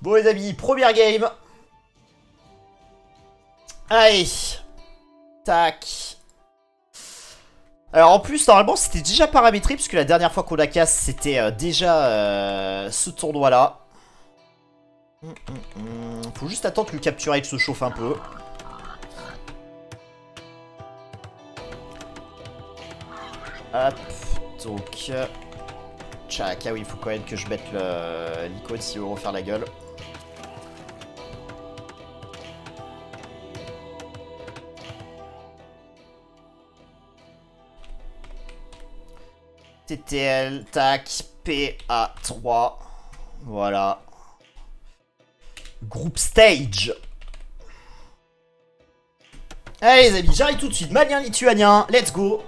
Bon les amis, première game. Allez. Tac. Alors en plus, normalement, c'était déjà paramétré, puisque la dernière fois qu'on la casse, c'était déjà ce tournoi-là. Faut juste attendre que le capture X se chauffe un peu. Hop, donc... Tchac, ah oui, il faut quand même que je mette l'icône s'il veut refaire la gueule. TTL, tac, PA3. Voilà. Group stage. Allez les amis, j'arrive tout de suite. Malien lituanien, let's go.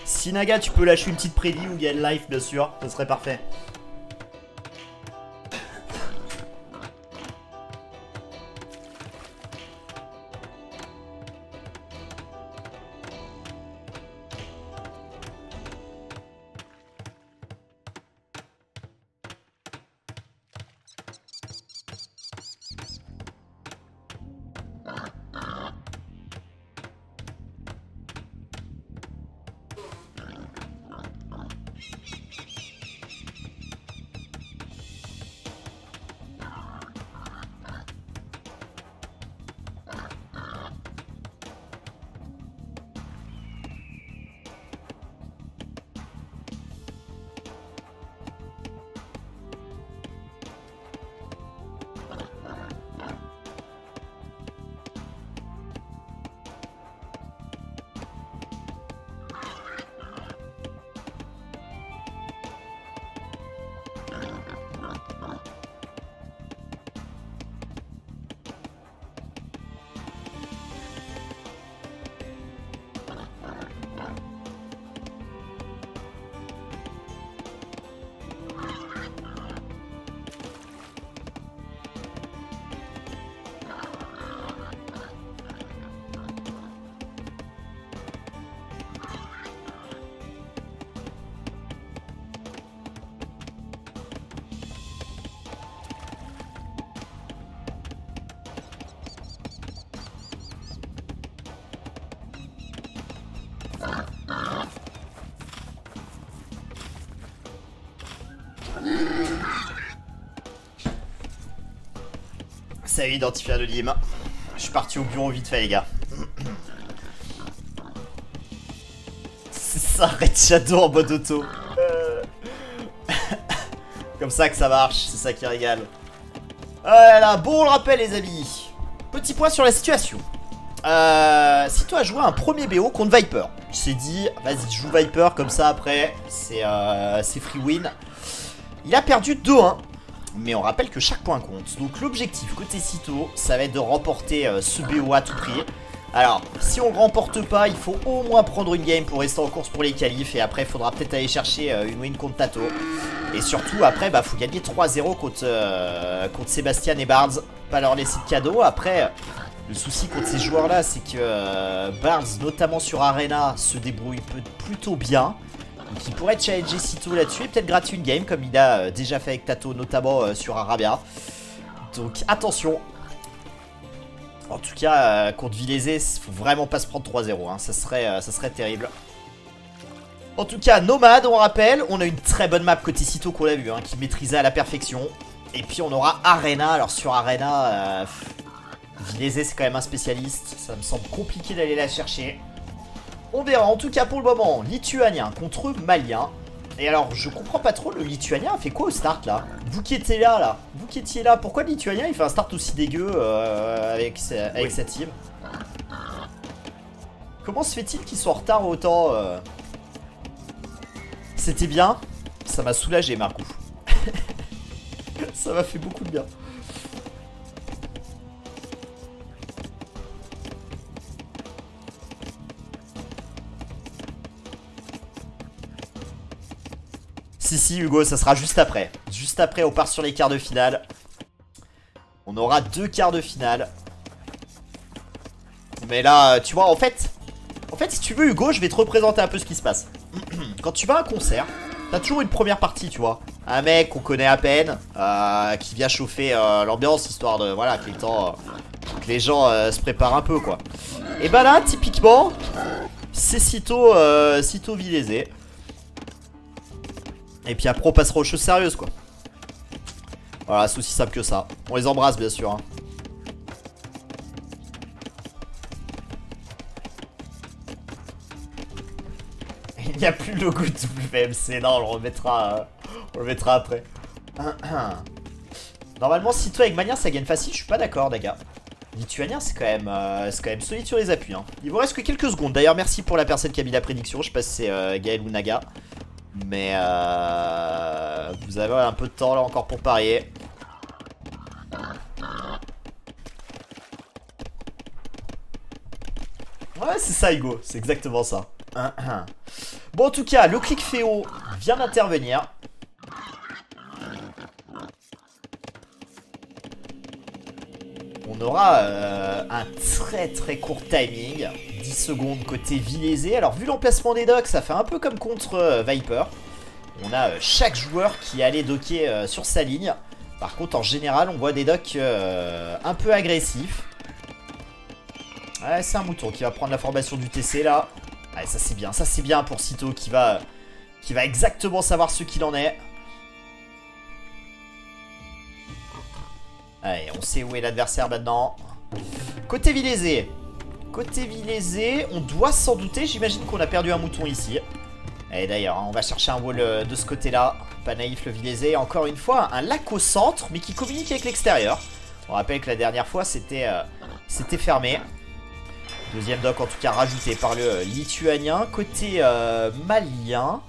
Sinaga, tu peux lâcher une petite prédit ou gain life, bien sûr, ce serait parfait. Ça a identifié anonyme. Je suis parti au bureau vite fait les gars. C'est ça, Red Shadow en mode auto. Comme ça que ça marche, c'est ça qui régale. Voilà, bon on le rappelle les amis. Petit point sur la situation. Sito a joué un premier BO contre Viper. Il s'est dit, vas-y je joue Viper comme ça après, c'est free win. Il a perdu 2-1. Mais on rappelle que chaque point compte. Donc l'objectif côté Sito, ça va être de remporter ce BO à tout prix. Alors, si on ne remporte pas, il faut au moins prendre une game pour rester en course pour les qualifs. Et après, il faudra peut-être aller chercher une win contre Tato. Et surtout, après, bah, faut gagner 3-0 contre Sébastien et Bards. Pas leur laisser de cadeau. Après, le souci contre ces joueurs-là, c'est que Bards, notamment sur Arena, se débrouille plutôt bien. Donc il pourrait challenger Sito là-dessus et peut-être gratter une game comme il a déjà fait avec Tato, notamment sur Arabia. Donc attention. En tout cas, contre Vilésé, faut vraiment pas se prendre 3-0, hein. Ça serait terrible. En tout cas, Nomade, on rappelle, on a une très bonne map côté Sito qu'on a vu, hein, qui maîtrisait à la perfection. Et puis on aura Arena. Alors sur Arena, Vilésé c'est quand même un spécialiste. Ça me semble compliqué d'aller la chercher. On verra, en tout cas pour le moment, Lituanien contre Malien. Et alors, je comprends pas trop, le Lituanien a fait quoi au start là? Vous qui étiez là, vous qui étiez là, pourquoi le Lituanien il fait un start aussi dégueu avec sa team? Comment se fait-il qu'ils soient en retard autant C'était bien, ça m'a soulagé Marcou. Ça m'a fait beaucoup de bien. Si Hugo, ça sera juste après. Juste après on part sur les quarts de finale. On aura 2 quarts de finale. Mais là tu vois en fait si tu veux Hugo, je vais te représenter un peu ce qui se passe. Quand tu vas à un concert, T'as toujours une première partie, tu vois. Un mec qu'on connaît à peine, qui vient chauffer l'ambiance, histoire de, voilà, que les gens se préparent un peu, quoi. Et bah là, typiquement, c'est sitôt Vilésé. Et puis après, on passera aux choses sérieuses, quoi. Voilà, c'est aussi simple que ça. On les embrasse, bien sûr, hein. Il n'y a plus le logo de WMC. Non, on le remettra après. Normalement, Sito avec Mania, ça gagne facile. Je suis pas d'accord, Daga. Lituanien, c'est quand même solide sur les appuis, hein. Il vous reste que quelques secondes. D'ailleurs, merci pour la personne qui a mis la prédiction. Je sais pas si c'est Gaël ou Naga. Mais vous avez un peu de temps là encore pour parier. Ouais, c'est ça, Hugo. C'est exactement ça. Bon, en tout cas, le clic Féo vient d'intervenir. On aura un très très court timing. 10 secondes côté Vilésé. Alors, vu l'emplacement des docks, ça fait un peu comme contre Viper. On a chaque joueur qui est allé docker sur sa ligne. Par contre, en général, on voit des docks un peu agressifs. Ouais, c'est un mouton qui va prendre la formation du TC là. Ouais, ça c'est bien pour Sito qui va exactement savoir ce qu'il en est. Allez, on sait où est l'adversaire maintenant. Côté Vilésé, on doit s'en douter. J'imagine qu'on a perdu un mouton ici. Et d'ailleurs, on va chercher un wall de ce côté-là. Pas naïf le Vilésé. Encore une fois, un lac au centre, mais qui communique avec l'extérieur. On rappelle que la dernière fois, c'était fermé. Deuxième dock, en tout cas, rajouté par le Lituanien. Côté malien.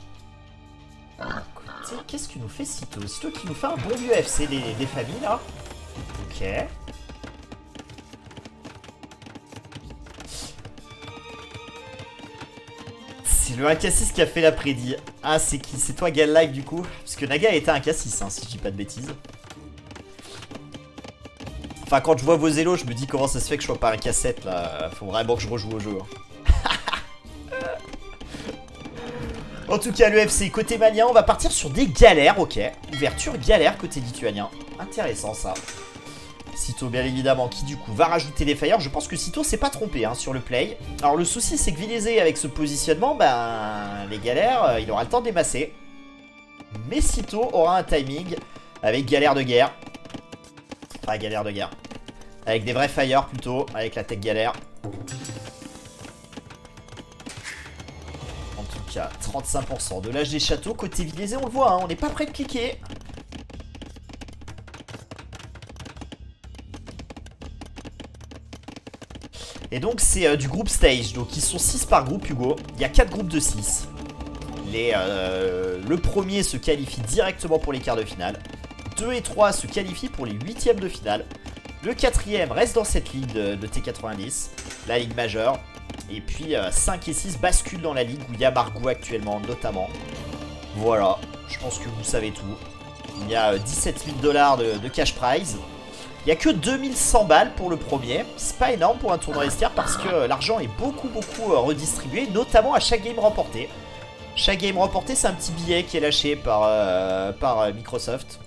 Côté, qu'est-ce qu'il nous fait Sito? Sito qui nous fait un bon vieux FC des familles, là. Ok. C'est le 1K6 qui a fait la prédit. Ah, c'est qui? C'est toi, Gal Live, du coup? Parce que Naga était un 1K6, hein, si je dis pas de bêtises. Enfin, quand je vois vos élos, je me dis comment ça se fait que je sois pas un K7, là. Faut vraiment que je rejoue au jeu. Hein. En tout cas, le FC côté malien, on va partir sur des galères, ok. Ouverture galère côté lituanien. Intéressant, ça. Sito, bien évidemment, qui du coup va rajouter des fires. Je pense que Sito s'est pas trompé hein, sur le play. Alors le souci, c'est que Vilésé, avec ce positionnement, ben les galères, il aura le temps de les masser. Mais Sito aura un timing avec galère de guerre. Enfin, galère de guerre. Avec des vrais fires plutôt, avec la tech galère. En tout cas, 35% de l'âge des châteaux. Côté Vilésé, on le voit, hein, on n'est pas prêt de cliquer. Et donc c'est du groupe stage, donc ils sont 6 par groupe Hugo, il y a 4 groupes de 6. Le premier se qualifie directement pour les quarts de finale, 2 et 3 se qualifient pour les huitièmes de finale, le quatrième reste dans cette ligue de T90, la ligue majeure, et puis 5 et 6 basculent dans la ligue où il y a Margou actuellement notamment. Voilà, je pense que vous savez tout. Il y a 17 000 $ de cash prize. Il n'y a que 2100 balles pour le premier. C'est pas énorme pour un tournoi STR parce que l'argent est beaucoup redistribué, notamment à chaque game remporté. Chaque game remporté, c'est un petit billet qui est lâché par Microsoft.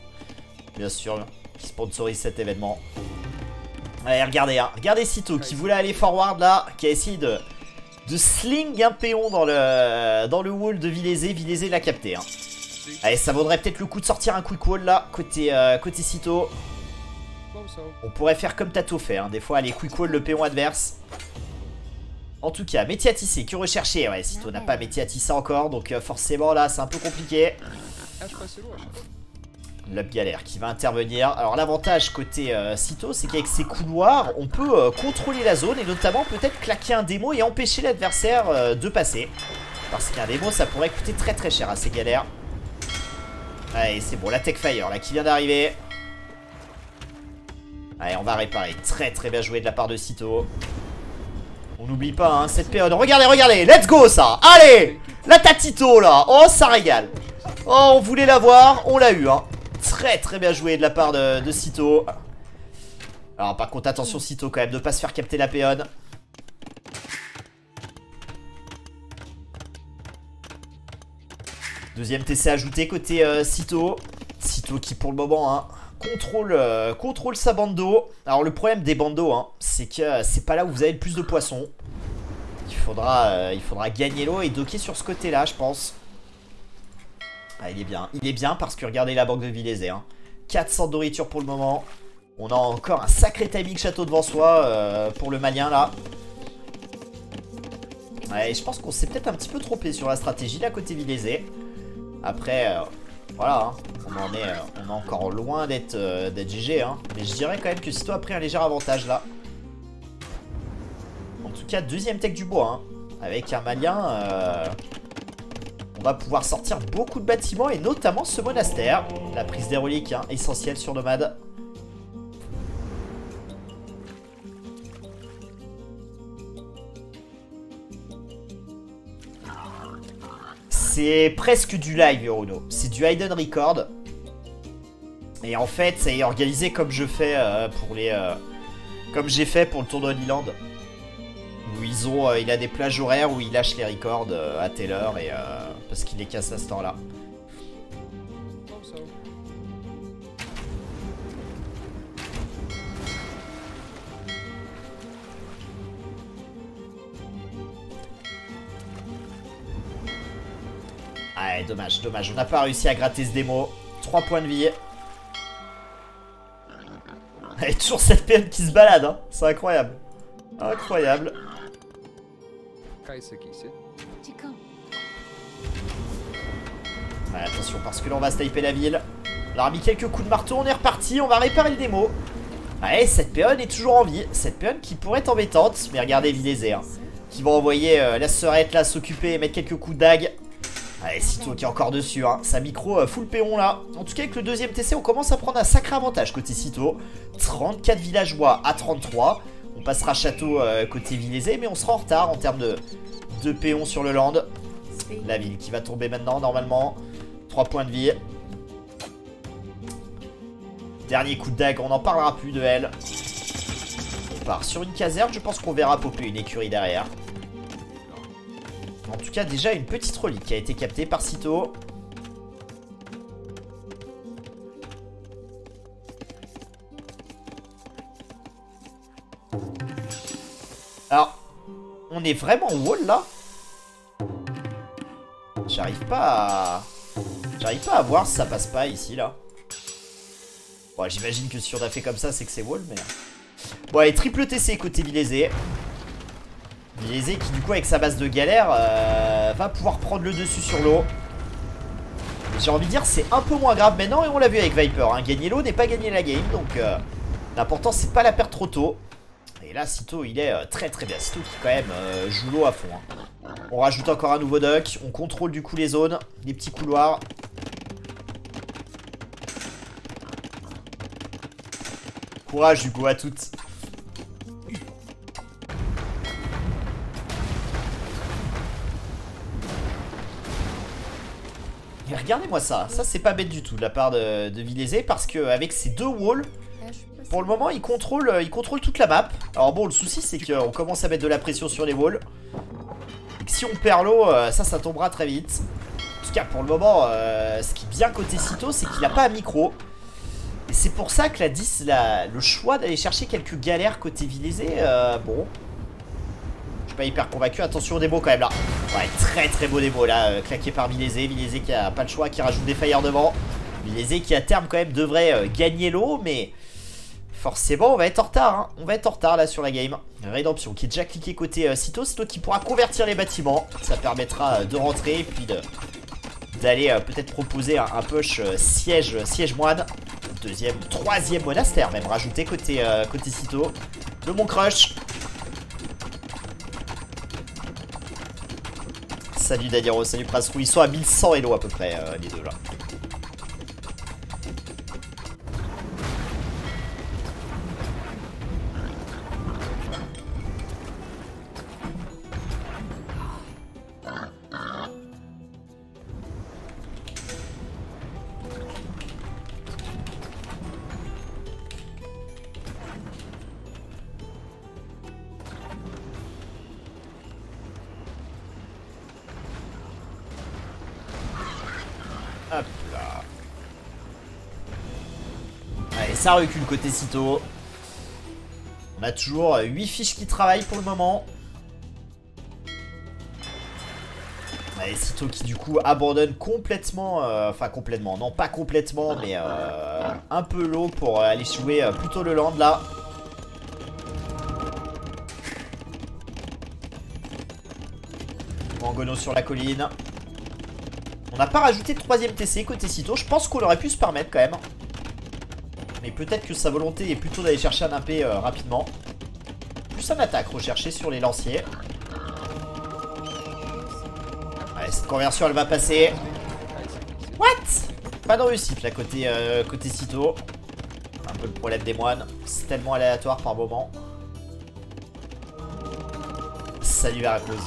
Bien sûr, qui sponsorise cet événement. Allez, regardez, hein. Regardez Sito qui voulait aller forward là, qui a essayé de sling un péon dans le wall de Vilésé. Vilésé l'a capté. Hein. Allez, ça vaudrait peut-être le coup de sortir un quick wall là, côté Sito. On pourrait faire comme Tato fait, hein. Des fois aller quick wall le péon adverse. En tout cas, métier à tisser, que rechercher? Ouais, Sito n'a pas métier à tisser encore, donc forcément là c'est un peu compliqué. L'up galère qui va intervenir. Alors l'avantage côté Sito, c'est qu'avec ses couloirs, on peut contrôler la zone et notamment peut-être claquer un démo et empêcher l'adversaire de passer. Parce qu'un démo ça pourrait coûter très cher à ces galères. Allez, c'est bon, la Tech Fire là qui vient d'arriver. Allez, on va réparer. Très bien joué de la part de Sito. On n'oublie pas, hein, cette période. Regardez, let's go ça. Allez, la Tatito là. Oh, ça régale. Oh, on voulait la voir, on l'a eu, hein. Très bien joué de la part de Sito. Alors, par contre, attention Sito quand même, de ne pas se faire capter la péonne. Deuxième TC ajouté côté Sito. Sito qui pour le moment hein, contrôle sa bando. Alors le problème des bandos hein, c'est que c'est pas là où vous avez le plus de poissons. Il faudra gagner l'eau et docker sur ce côté là je pense. Ah il est bien parce que regardez la banque de Vilésé hein. 400 de nourriture pour le moment. On a encore un sacré timing château devant soi pour le malien là. Ouais, je pense qu'on s'est peut-être un petit peu trompé sur la stratégie là côté Vilésé. Après, voilà, hein, on est encore loin d'être GG. Hein, mais je dirais quand même que Sito a pris un léger avantage là. En tout cas, deuxième tech du bois. Hein, avec un malien, on va pouvoir sortir beaucoup de bâtiments et notamment ce monastère. La prise des reliques, hein, essentielle sur Nomade. C'est presque du live, Eurono. C'est du hidden record. Et en fait, ça est organisé comme je fais comme j'ai fait pour le tournoi d'Iland. Où il a des plages horaires où il lâche les records à telle heure et parce qu'il les casse à ce temps-là. Ouais, dommage. On n'a pas réussi à gratter ce démo. 3 points de vie. Et toujours cette PM qui se balade, hein. C'est incroyable. Incroyable. Ouais, attention, parce que là, on va sniper la ville. On a mis quelques coups de marteau, on est reparti. On va réparer le démo. Ouais, cette péonne est toujours en vie. Cette péonne qui pourrait être embêtante. Mais regardez Vilésé, hein, qui va envoyer la sœurette là s'occuper et mettre quelques coups de dague. Allez, Sito qui est encore dessus, hein. Sa micro full péon là. En tout cas, avec le deuxième TC, on commence à prendre un sacré avantage côté Sito. 34 villageois à 33. On passera château côté Vilésé, mais on sera en retard en termes de péons sur le land. La ville qui va tomber maintenant, normalement. 3 points de vie. Dernier coup de dague, on n'en parlera plus de elle. On part sur une caserne, je pense qu'on verra popper une écurie derrière. En tout cas, déjà une petite relique qui a été captée par Sito. Alors, on est vraiment au wall là. J'arrive pas à voir si ça passe pas ici là. Bon, j'imagine que si on a fait comme ça, c'est que c'est wall, mais... Bon, allez, triple TC côté Vilésé. Vilésé qui du coup avec sa base de galère va pouvoir prendre le dessus sur l'eau. J'ai envie de dire c'est un peu moins grave maintenant et on l'a vu avec Viper hein. Gagner l'eau n'est pas gagner la game. Donc l'important c'est pas la perdre trop tôt. Et là Sito il est très très bien. Sito qui quand même joue l'eau à fond hein. On rajoute encore un nouveau duck. On contrôle du coup les zones, les petits couloirs. Courage Hugo à toutes. Et regardez-moi ça, c'est pas bête du tout de la part de Vilésé parce qu'avec ces deux walls, pour le moment il contrôle toute la map. Alors bon, le souci c'est qu'on commence à mettre de la pression sur les walls. Et que si on perd l'eau, ça tombera très vite. En tout cas pour le moment, ce qui est bien côté Sito, c'est qu'il n'a pas un micro. Et c'est pour ça que le choix d'aller chercher quelques galères côté Vilésé, bon... Pas hyper convaincu, attention au démo quand même là. Ouais, très très beau démo là, claqué par Vilésé. Vilésé qui a pas le choix, qui rajoute des fire devant. Vilésé qui à terme quand même devrait gagner l'eau, mais forcément on va être en retard hein. On va être en retard là sur la game. Rédemption qui est déjà cliqué côté Sito. Sito qui pourra convertir les bâtiments. Ça permettra de rentrer et puis d'aller peut-être proposer un push siège moine. Troisième monastère même rajouté côté Sito. Le Mont Crush. Salut Dadiro, salut Prasrou, ils sont à 1100 elo à peu près les deux là. ça recule côté Cito. On a toujours 8 fiches qui travaillent pour le moment. Et Cito qui du coup abandonne complètement, enfin complètement, non pas complètement, mais un peu low pour aller jouer plutôt le land là. Mangono sur la colline. On n'a pas rajouté de 3ème TC côté Cito, je pense qu'on aurait pu se permettre quand même. Mais peut-être que sa volonté est plutôt d'aller chercher un AP rapidement. Plus un attaque recherché sur les lanciers. Allez, cette conversion elle va passer. What? Pas de réussite là côté, côté Cito. Un peu le problème des moines. C'est tellement aléatoire par moment. Salut Veracruz.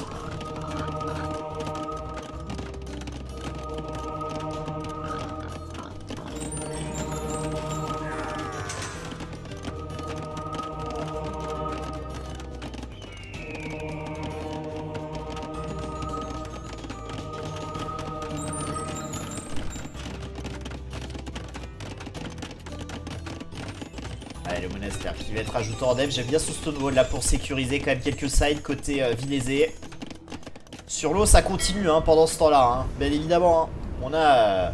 Allez, le monastère qui va être ajouté en dev. J'aime bien ce Stonewall là pour sécuriser quand même quelques sides côté Vilésé. Sur l'eau, ça continue hein, pendant ce temps-là. Hein. Bien évidemment, hein. On a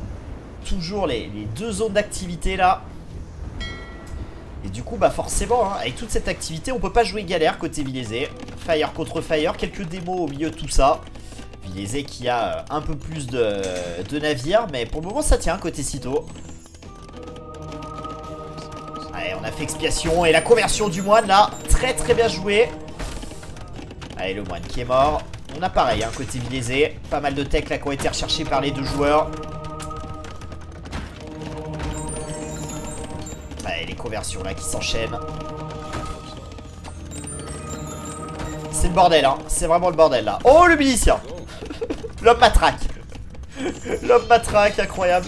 toujours les 2 zones d'activité là. Et du coup, bah forcément, hein, avec toute cette activité, on peut pas jouer galère côté Vilésé. Fire contre Fire, quelques démos au milieu de tout ça. Vilésé qui a un peu plus de navires, mais pour le moment, ça tient côté Cito. Allez, on a fait expiation et la conversion du moine là, très très bien joué. Allez, le moine qui est mort. On a pareil, hein, côté Vilésé. Pas mal de tech là qui ont été recherchés par les 2 joueurs. Allez, les conversions là qui s'enchaînent. C'est le bordel, hein. C'est vraiment le bordel là. Oh, le milicien. L'homme matraque. L'homme matraque, incroyable.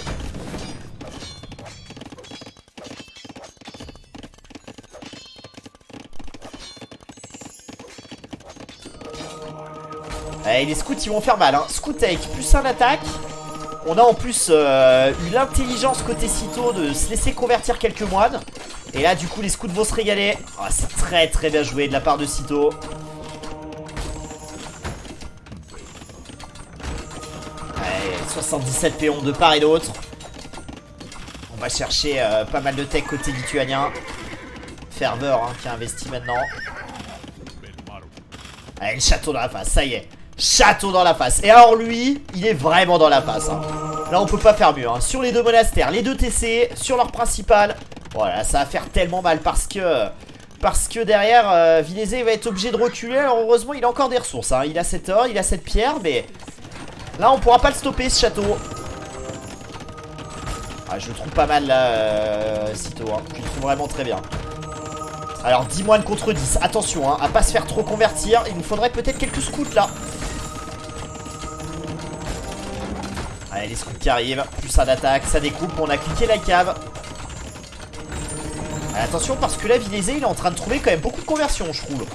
Allez, les scouts ils vont faire mal hein. Scout avec plus un attaque. On a en plus eu l'intelligence côté Cito de se laisser convertir quelques moines. Et là du coup les scouts vont se régaler. Oh, c'est très très bien joué de la part de Cito. Allez, 77 péons de part et d'autre. On va chercher pas mal de tech côté lituanien. Ferveur hein, qui a investi maintenant. Allez, le château dans la face, ça y est. Château dans la face. Et alors lui, il est vraiment dans la face hein. Là on peut pas faire mieux hein. Sur les 2 monastères, les 2 TC, sur leur principal. Voilà, ça va faire tellement mal parce que derrière Vilésé va être obligé de reculer. Alors heureusement il a encore des ressources hein. Il a cette or, il a cette pierre. Mais là on pourra pas le stopper ce château. Ah, je le trouve pas mal là Cito hein. Je le trouve vraiment très bien. Alors 10 moines contre 10. Attention hein, à pas se faire trop convertir. Il nous faudrait peut-être quelques scouts là. Allez, les scouts qui arrivent, plus un attaque, ça découpe, on a cliqué la cave. Allez, attention parce que là, Vilésé, il est en train de trouver quand même beaucoup de conversions, je trouve.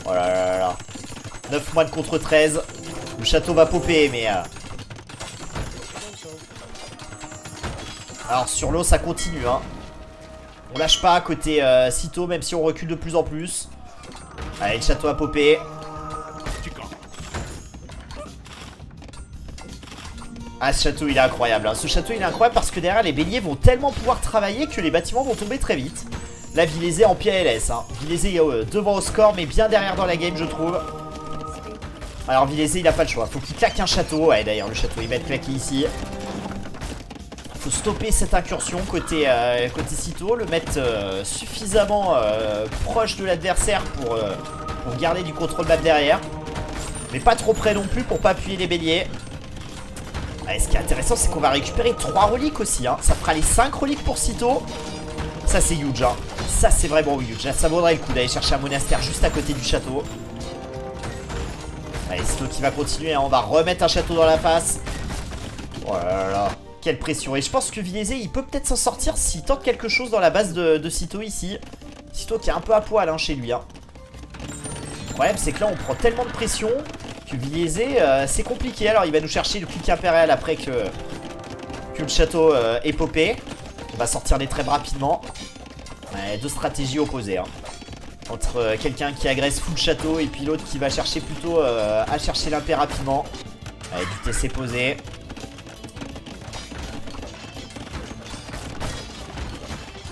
Oh là là là là. 9 moines contre 13. Le château va popper, mais... Alors, sur l'eau, ça continue, hein. On lâche pas côté Cito, même si on recule de plus en plus. Allez, le château a popé. Ah, ce château il est incroyable hein. Ce château il est incroyable parce que derrière les béliers vont tellement pouvoir travailler que les bâtiments vont tomber très vite. Là Vilésé en PLS hein. Vilésé devant au score mais bien derrière dans la game je trouve. Alors Vilésé il a pas le choix. Faut qu'il claque un château. Ouais d'ailleurs le château il va être claqué ici. Faut stopper cette incursion côté Cito. Le mettre suffisamment proche de l'adversaire pour garder du contrôle map derrière. Mais pas trop près non plus pour pas appuyer les béliers. Allez, ce qui est intéressant, c'est qu'on va récupérer 3 reliques aussi. Hein. Ça fera les 5 reliques pour Cito. Ça, c'est huge. Hein. Ça, c'est vraiment huge. Là, ça vaudrait le coup d'aller chercher un monastère juste à côté du château. Allez, Cito qui va continuer. Hein. On va remettre un château dans la face. Oh là là. Quelle pression. Et je pense que Vilésé, il peut peut-être s'en sortir s'il tente quelque chose dans la base de Cito ici. Cito qui est un peu à poil hein, chez lui. Hein. Le problème, c'est que là, on prend tellement de pression... que Vilésé, c'est compliqué. Alors il va nous chercher le clic impérial après que le château est popé. On va sortir des trèbes rapidement. Ouais, deux stratégies opposées. Hein. Entre quelqu'un qui agresse full château et puis l'autre qui va chercher plutôt à chercher l'impé rapidement. Allez, du TC posé.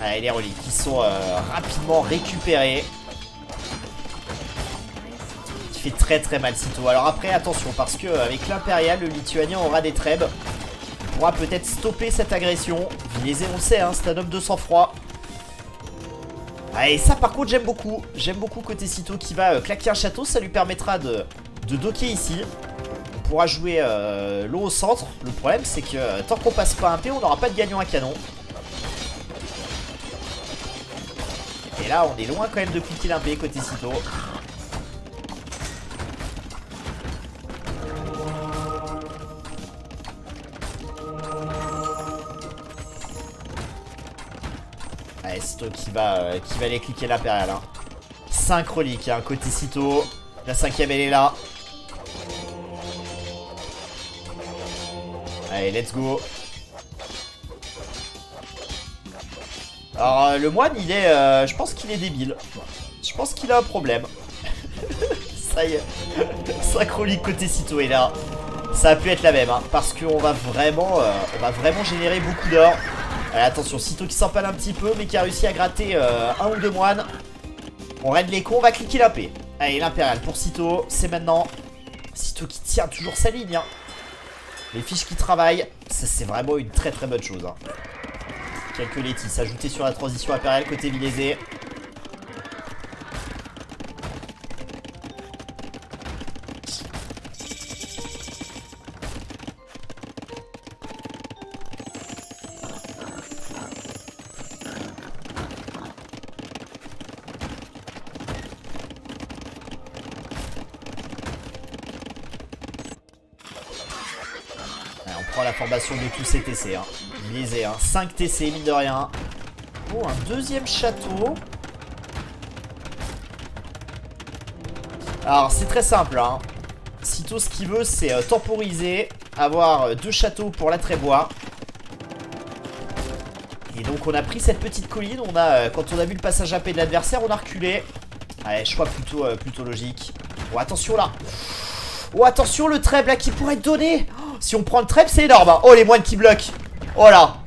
Allez, les reliques qui sont rapidement récupérées. Qui fait très très mal sitôt. Alors après, attention, parce que avec l'impérial, le lituanien aura des trèbes. Il pourra peut-être stopper cette agression. Vilésé, on le sait, hein, c'est un homme de sang-froid. Ah, et ça par contre j'aime beaucoup. J'aime beaucoup côté sitôt qui va claquer un château. Ça lui permettra de docker ici. On pourra jouer l'eau au centre. Le problème c'est que tant qu'on passe pas un P, on n'aura pas de gagnant à canon. Et là on est loin quand même de cliquer l'impé côté sitôt. Allez, Sito qui va aller cliquer l'impérial. Hein. 5 reliques, hein, côté Sito. La 5ème elle est là. Allez, let's go. Alors, le moine, il est... je pense qu'il est débile. Je pense qu'il a un problème. Ça y est. 5 reliques côté Sito est là. Ça a pu être la même, hein, parce qu'on va vraiment générer beaucoup d'or. Allez, attention, Sito qui s'empale un petit peu, mais qui a réussi à gratter un ou deux moines. On raide les cons, on va cliquer la paix. Allez, l'impérial pour Sito, c'est maintenant. Sito qui tient toujours sa ligne. Hein. Les fiches qui travaillent, ça c'est vraiment une très très bonne chose. Hein. Quelques Létis ajoutés sur la transition impériale côté Vilésé. La formation de tous ces TC, hein. Biaisé, hein. 5 TC, mine de rien. Oh, un deuxième château. Alors, c'est très simple, hein. Sito, ce qu'il veut, c'est temporiser, avoir 2 châteaux pour la Trébois. Et donc, on a pris cette petite colline. On a, quand on a vu le passage AP de l'adversaire, on a reculé. Allez, choix plutôt logique. Oh, attention là. Oh, attention, le trèble là qui pourrait être donné. Si on prend le trèble, c'est énorme. Hein. Oh, les moines qui bloquent. Oh là.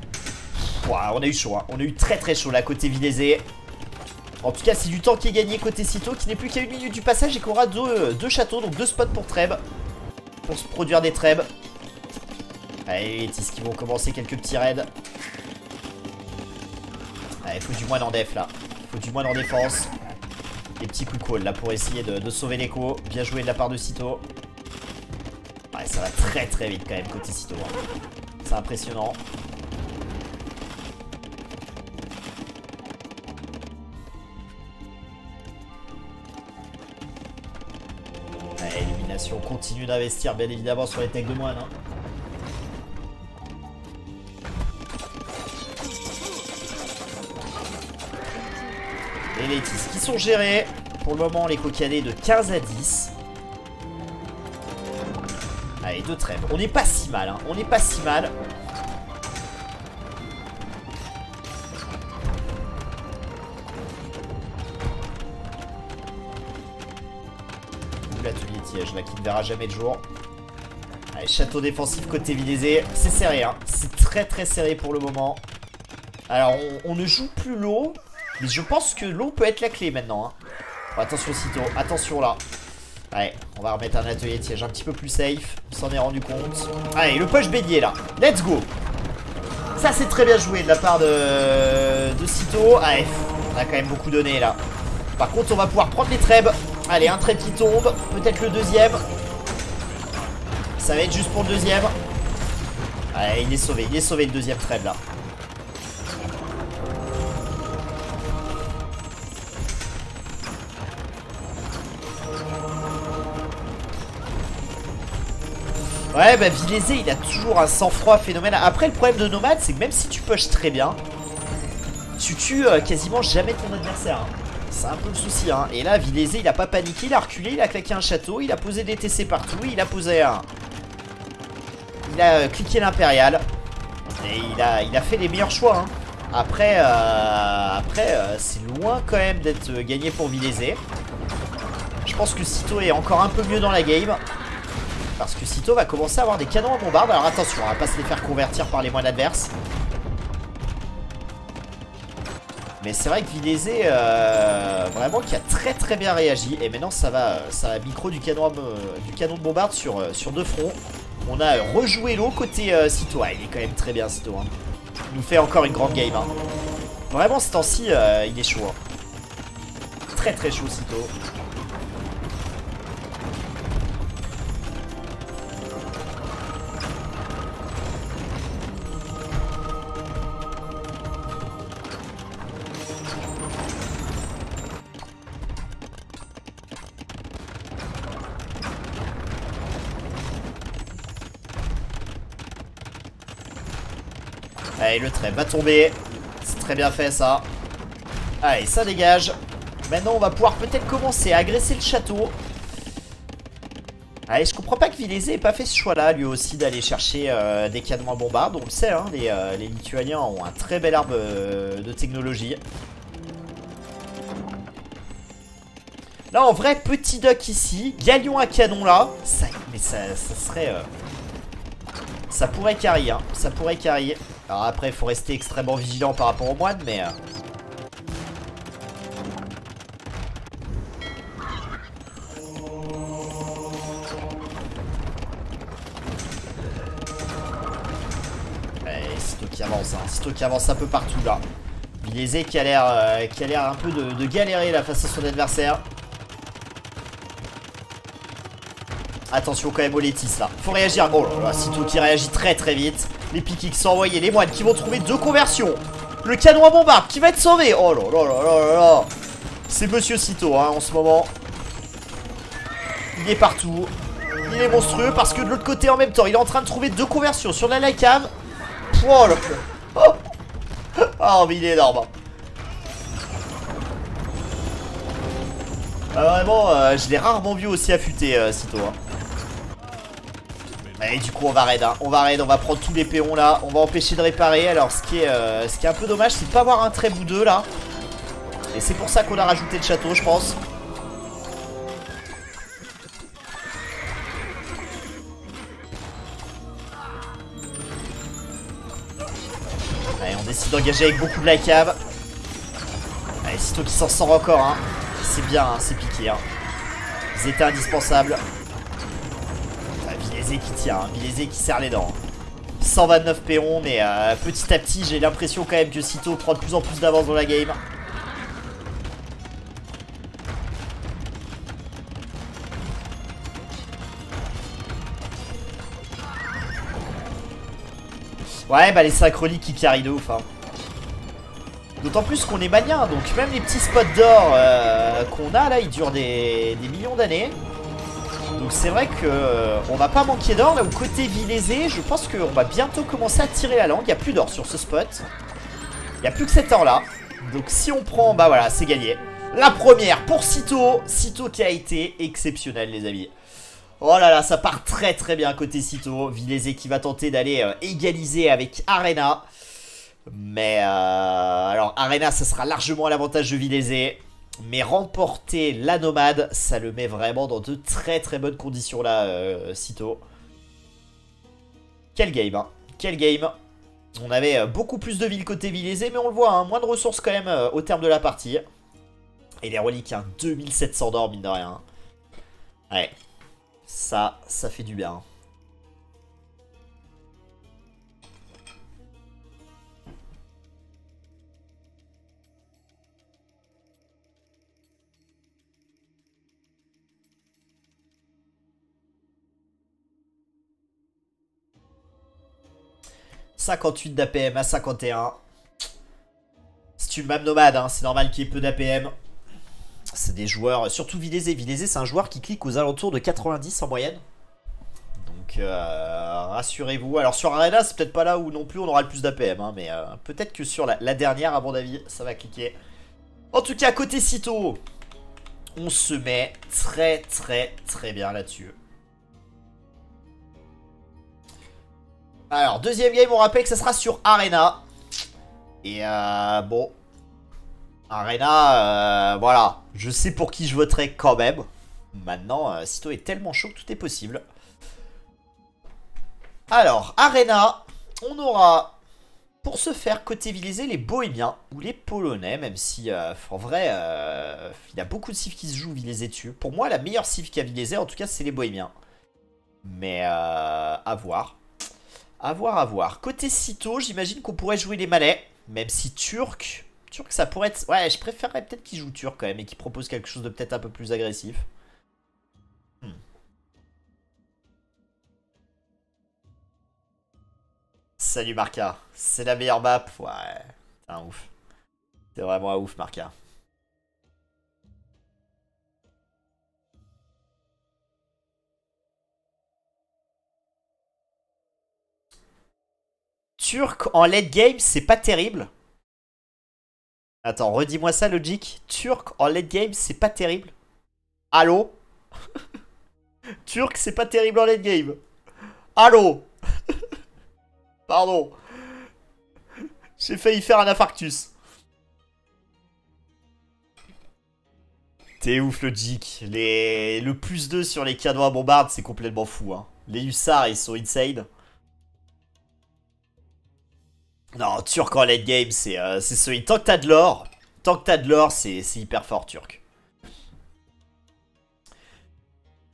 Wow, on a eu chaud. Hein. On a eu très très chaud là, côté Vilésé. En tout cas, c'est du temps qui est gagné côté Sito, qui n'est plus qu'à 1 minute du passage et qu'on aura deux châteaux, donc 2 spots pour trèbe. Pour se produire des trèbes. Allez, les Tis qui vont commencer quelques petits raids. Allez, il faut du moine en def là. Il faut du moine en défense. Des petits coups de call là pour essayer de sauver l'écho. Bien joué de la part de Sito. Ouais, ça va très très vite quand même côté Sito. Hein. C'est impressionnant. Ouais, Illumination continue d'investir bien évidemment sur les techs de moine. Hein. Et les Tis qui sont gérés. Pour le moment, les coquadés de 15 à 10. Allez, 2 trèbes. On n'est pas si mal, hein. On n'est pas si mal. Où l'atelier Tiège, là, qui ne verra jamais de jour. Allez, château défensif côté Vilésé. C'est serré, hein. C'est très très serré pour le moment. Alors, on ne joue plus l'eau. Mais je pense que l'eau peut être la clé maintenant, hein. Oh, attention Sito, attention là. Allez, on va remettre un atelier de siège un petit peu plus safe. On s'en est rendu compte. Allez, le push bélier là. Let's go. Ça c'est très bien joué de la part de Sito. Allez, on a quand même beaucoup donné là. Par contre, on va pouvoir prendre les trèbes. Allez, un trèbe qui tombe. Peut-être le deuxième. Ça va être juste pour le deuxième. Allez, il est sauvé le deuxième trèbe là. Ouais, bah Vilésé, il a toujours un sang-froid phénoménal. Après, le problème de Nomade, c'est que même si tu pushes très bien, tu tues quasiment jamais ton adversaire. Hein. C'est un peu le souci. Hein. Et là, Vilésé, il a pas paniqué, il a reculé, il a claqué un château, il a posé des TC partout, il a posé un... Il a cliqué l'impérial. Et il a fait les meilleurs choix. Hein. Après, c'est loin quand même d'être gagné pour Vilésé. Je pense que Cito est encore un peu mieux dans la game. Parce que Cito va commencer à avoir des canons à bombarde. Alors attention, on va pas se les faire convertir par les moines adverses. Mais c'est vrai que Vilésé, vraiment qui a très très bien réagi. Et maintenant ça va micro du canon de bombarde sur deux fronts. On a rejoué l'eau côté Cito. Ah, il est quand même très bien Cito. Hein. Il nous fait encore une grande game. Hein. Vraiment ce temps-ci, il est chaud. Hein. Très très chaud Cito. Allez, le trait va tomber. C'est très bien fait ça. Allez, ça dégage. Maintenant, on va pouvoir peut-être commencer à agresser le château. Allez, je comprends pas que Vilésé ait pas fait ce choix-là, lui aussi, d'aller chercher des canons à bombarde. On le sait, hein, les Lituaniens ont un très bel arbre de technologie. Là, en vrai, petit duck ici. Galion à canon là. Mais ça serait... ça pourrait carry, hein. Ça pourrait carry. Alors après, il faut rester extrêmement vigilant par rapport aux moines, mais... Cito qui avance, hein. Cito qui avance un peu partout là. Vilésé qui a l'air un peu de galérer là face à son adversaire. Attention quand même au Létis là. Faut réagir. Oh là là, Cito qui réagit très très vite. Les piquets qui sont envoyés, les moines qui vont trouver deux conversions. Le canon à bombarde qui va être sauvé. Oh là là là là là. C'est Monsieur Cito hein, en ce moment. Il est partout. Il est monstrueux parce que de l'autre côté en même temps, il est en train de trouver deux conversions sur la Lycam. Oh là là. Oh mais il est énorme. Vraiment, je l'ai rarement vu aussi affûté, Cito. Hein. Et du coup on va raid, hein. On va prendre tous les péons là. On va empêcher de réparer. Alors ce qui est un peu dommage, c'est de pas avoir un trait bout 2 là. Et c'est pour ça qu'on a rajouté le château, je pense. Allez, on décide d'engager avec beaucoup de la cave. Allez, Cito qui s'en sort encore, hein. C'est bien, hein, c'est piqué, hein. Ils étaient indispensables. Vilésé qui tient, hein. Vilésé qui serre les dents. 129 péons, mais petit à petit, j'ai l'impression quand même que Cito prend de plus en plus d'avance dans la game. Ouais, bah les 5 reliques qui carry de ouf, hein. D'autant plus qu'on est manien, donc même les petits spots d'or qu'on a là, ils durent des millions d'années. Donc c'est vrai qu'on va pas manquer d'or. Là où côté Vilésé, je pense qu'on va bientôt commencer à tirer la langue. Il n'y a plus d'or sur ce spot. Il n'y a plus que cet or là. Donc si on prend, bah voilà, c'est gagné. La première pour Cito. Cito qui a été exceptionnel les amis. Oh là là, ça part très très bien côté Cito. Vilésé qui va tenter d'aller égaliser avec Arena. Mais alors Arena, ça sera largement à l'avantage de Vilésé. Mais remporter la nomade, ça le met vraiment dans de très très bonnes conditions là, Cito. Quel game, hein. Quel game. On avait beaucoup plus de villes côté Vilésé, mais on le voit, hein, moins de ressources quand même au terme de la partie. Et les reliques, hein, 2700 d'or, mine de rien. Ouais, ça fait du bien. « 58 d'APM à 51. C'est une map nomade, hein. C'est normal qu'il y ait peu d'APM. C'est des joueurs, surtout Vilésé. Vilésé, c'est un joueur qui clique aux alentours de 90 en moyenne. Donc, rassurez-vous. Alors, sur Arena, c'est peut-être pas là où non plus on aura le plus d'APM. Hein, mais peut-être que sur la dernière, à mon avis, ça va cliquer. En tout cas, côté Cito, on se met très, très, très bien là-dessus. Alors, deuxième game, on rappelle que ça sera sur Arena. Et bon, Arena, voilà. Je sais pour qui je voterai quand même. Maintenant, Cito est tellement chaud que tout est possible. Alors, Arena, on aura, pour ce faire, côté Vilésé, les Bohémiens ou les Polonais, même si, en vrai, il y a beaucoup de cifs qui se jouent Vilésé dessus. Pour moi, la meilleure cif qu'il y a Vilésé, en tout cas, c'est les Bohémiens. Mais, à voir. À voir, à voir. Côté Cito, j'imagine qu'on pourrait jouer les Malais, même si Turc... Turc, ça pourrait être... Ouais, je préférerais peut-être qu'il joue Turc quand même et qu'il propose quelque chose de peut-être un peu plus agressif. Salut Marca, c'est la meilleure map. Ouais, c'est un ouf. C'est vraiment un ouf Marca. Turc en late game, c'est pas terrible. Attends, redis-moi ça Logic. Turc en late game, c'est pas terrible. Allô? Turc, c'est pas terrible en late game. Allô? Pardon. J'ai failli faire un infarctus. T'es ouf Logic. Le plus 2 sur les canons à bombarde, c'est complètement fou. Hein. Les hussards, ils sont insane. Non, Turc en late game, c'est solide. Tant que t'as de l'or, c'est hyper fort, Turc.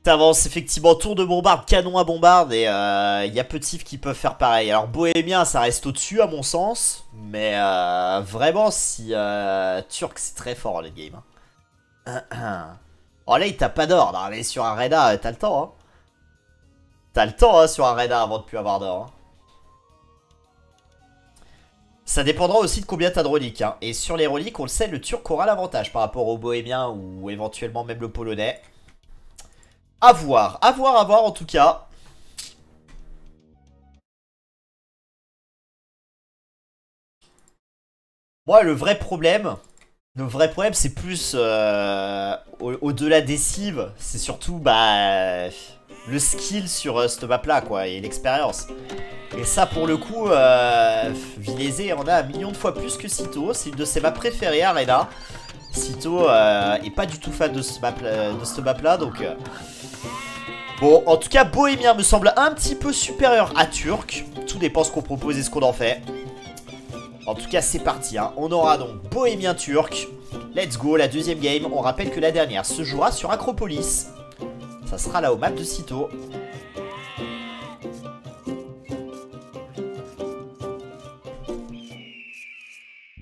T'avances effectivement tour de bombarde, canon à bombarde, et il y a peu de cifs qui peuvent faire pareil. Alors Bohémien, ça reste au-dessus à mon sens, mais vraiment, si Turc, c'est très fort en late game. Hein. Oh là, il t'a pas d'or. Non, mais sur Arena, t'as le temps. Hein. T'as le temps hein, sur Arena avant de plus avoir d'or. Hein. Ça dépendra aussi de combien t'as de reliques. Hein. Et sur les reliques, on le sait, le Turc aura l'avantage par rapport au Bohémien ou éventuellement même le Polonais. À voir en tout cas. Moi, le vrai problème, c'est plus au-delà des cives. C'est surtout bah, le skill sur cette map-là, quoi, et l'expérience. Et ça, pour le coup, Vilésé en a un million de fois plus que Cito. C'est une de ses maps préférées, Arena. Cito est pas du tout fan de ce map-là, donc... Bon, en tout cas, Bohémien me semble un petit peu supérieur à Turc. Tout dépend ce qu'on propose et ce qu'on en fait. En tout cas, c'est parti. Hein. On aura donc Bohémien Turc. Let's go, la deuxième game. On rappelle que la dernière se jouera sur Acropolis. Ça sera là au map de Cito.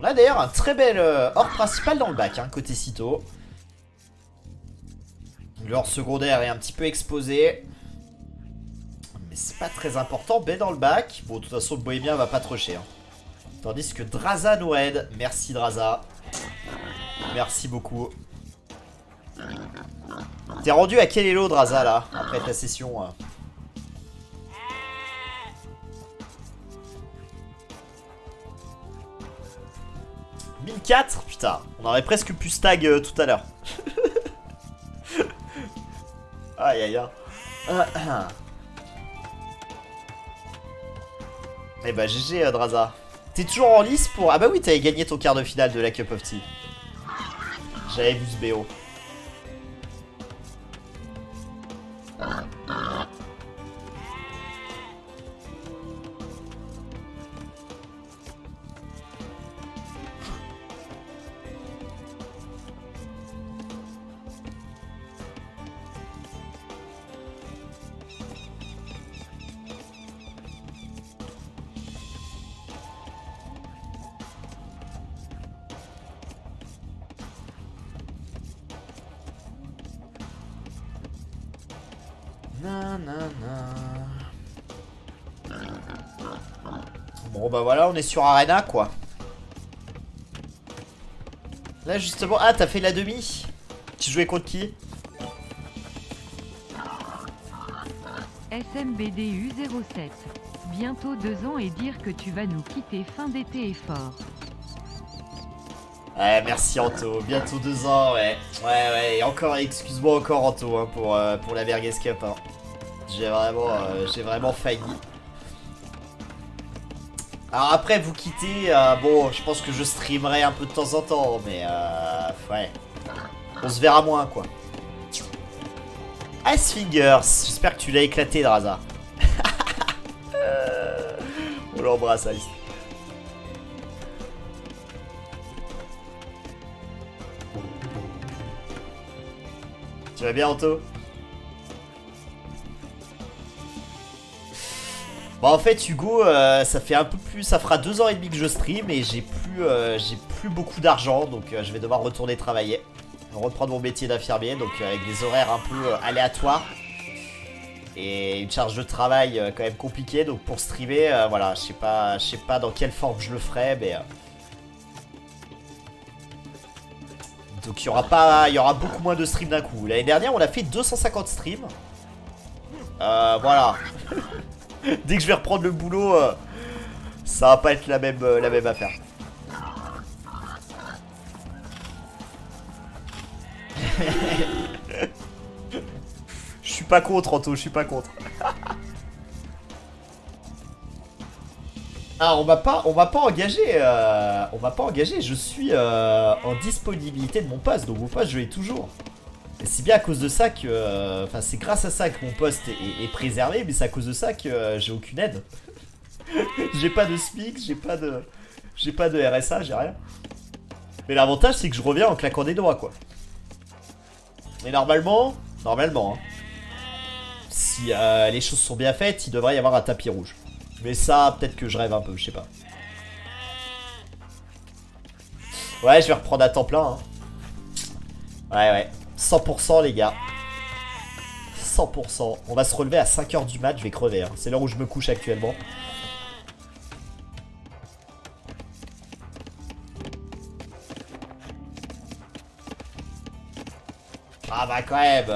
On a d'ailleurs un très bel or principal dans le bac, hein, côté Cito. L'or secondaire est un petit peu exposé. Mais c'est pas très important. B dans le bac. Bon, de toute façon, le Bohémien va pas trocher. Hein. Tandis que Draza nous aide. Merci Draza. Merci beaucoup. T'es rendu à quel elo Draza là après ta session 1004. Putain, on aurait presque pu stag tout à l'heure. Aïe aïe aïe. Eh bah GG Draza. T'es toujours en lice pour... Ah bah oui, t'avais gagné ton quart de finale de la Cup of Tea. J'avais vu ce BO. Bon bah voilà, on est sur Arena quoi. Là justement... Ah, t'as fait la demi. Tu jouais contre qui? SMBDU 07. Bientôt 2 ans et dire que tu vas nous quitter fin d'été est fort. Ouais, merci Anto. Bientôt 2 ans, ouais. Ouais, et encore, excuse-moi encore Anto hein, pour la Merguez Cup. Hein. J'ai vraiment failli. Alors après, vous quittez, bon, je pense que je streamerai un peu de temps en temps, mais ouais. On se verra moins, quoi. Ice Fingers, j'espère que tu l'as éclaté, Draza. On l'embrasse, Ice. Tu vas bien, Anto? Bon, en fait, Hugo, ça fait un peu plus, ça fera 2 ans et demi que je stream et j'ai plus beaucoup d'argent, donc je vais devoir retourner travailler, reprendre mon métier d'infirmier, donc avec des horaires un peu aléatoires et une charge de travail quand même compliquée. Donc pour streamer, voilà, je sais pas dans quelle forme je le ferai, mais donc il y aura beaucoup moins de streams d'un coup. L'année dernière, on a fait 250 streams. Voilà. Dès que je vais reprendre le boulot, ça va pas être la même affaire. Je suis pas contre, Anto, je suis pas contre. Ah, on m'a pas engagé. On m'a pas engagé. Je suis en disponibilité de mon poste, donc mon poste je l'ai toujours. Et c'est bien à cause de ça que... Enfin, c'est grâce à ça que mon poste est préservé, mais c'est à cause de ça que j'ai aucune aide. J'ai pas de SMIC, j'ai pas de RSA, j'ai rien. Mais l'avantage, c'est que je reviens en claquant des doigts, quoi. Et normalement, hein, si les choses sont bien faites, il devrait y avoir un tapis rouge. Mais ça, peut-être que je rêve un peu, je sais pas. Ouais, je vais reprendre à temps plein, hein. Ouais. 100% les gars. 100%. On va se relever à 5 h du mat, je vais crever, hein. C'est l'heure où je me couche actuellement. Ah bah quand même,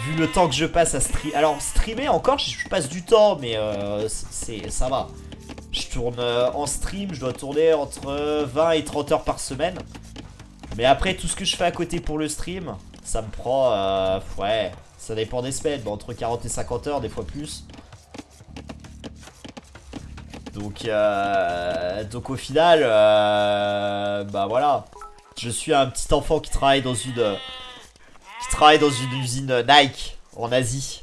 vu le temps que je passe à streamer. Alors streamer encore, je passe du temps, mais ça va. Je tourne en stream, je dois tourner entre 20 et 30 heures par semaine. Mais après, tout ce que je fais à côté pour le stream, ça me prend, ouais, ça dépend des semaines, bon, entre 40 et 50 heures, des fois plus. Donc au final, bah voilà. Je suis un petit enfant qui travaille dans une usine Nike en Asie.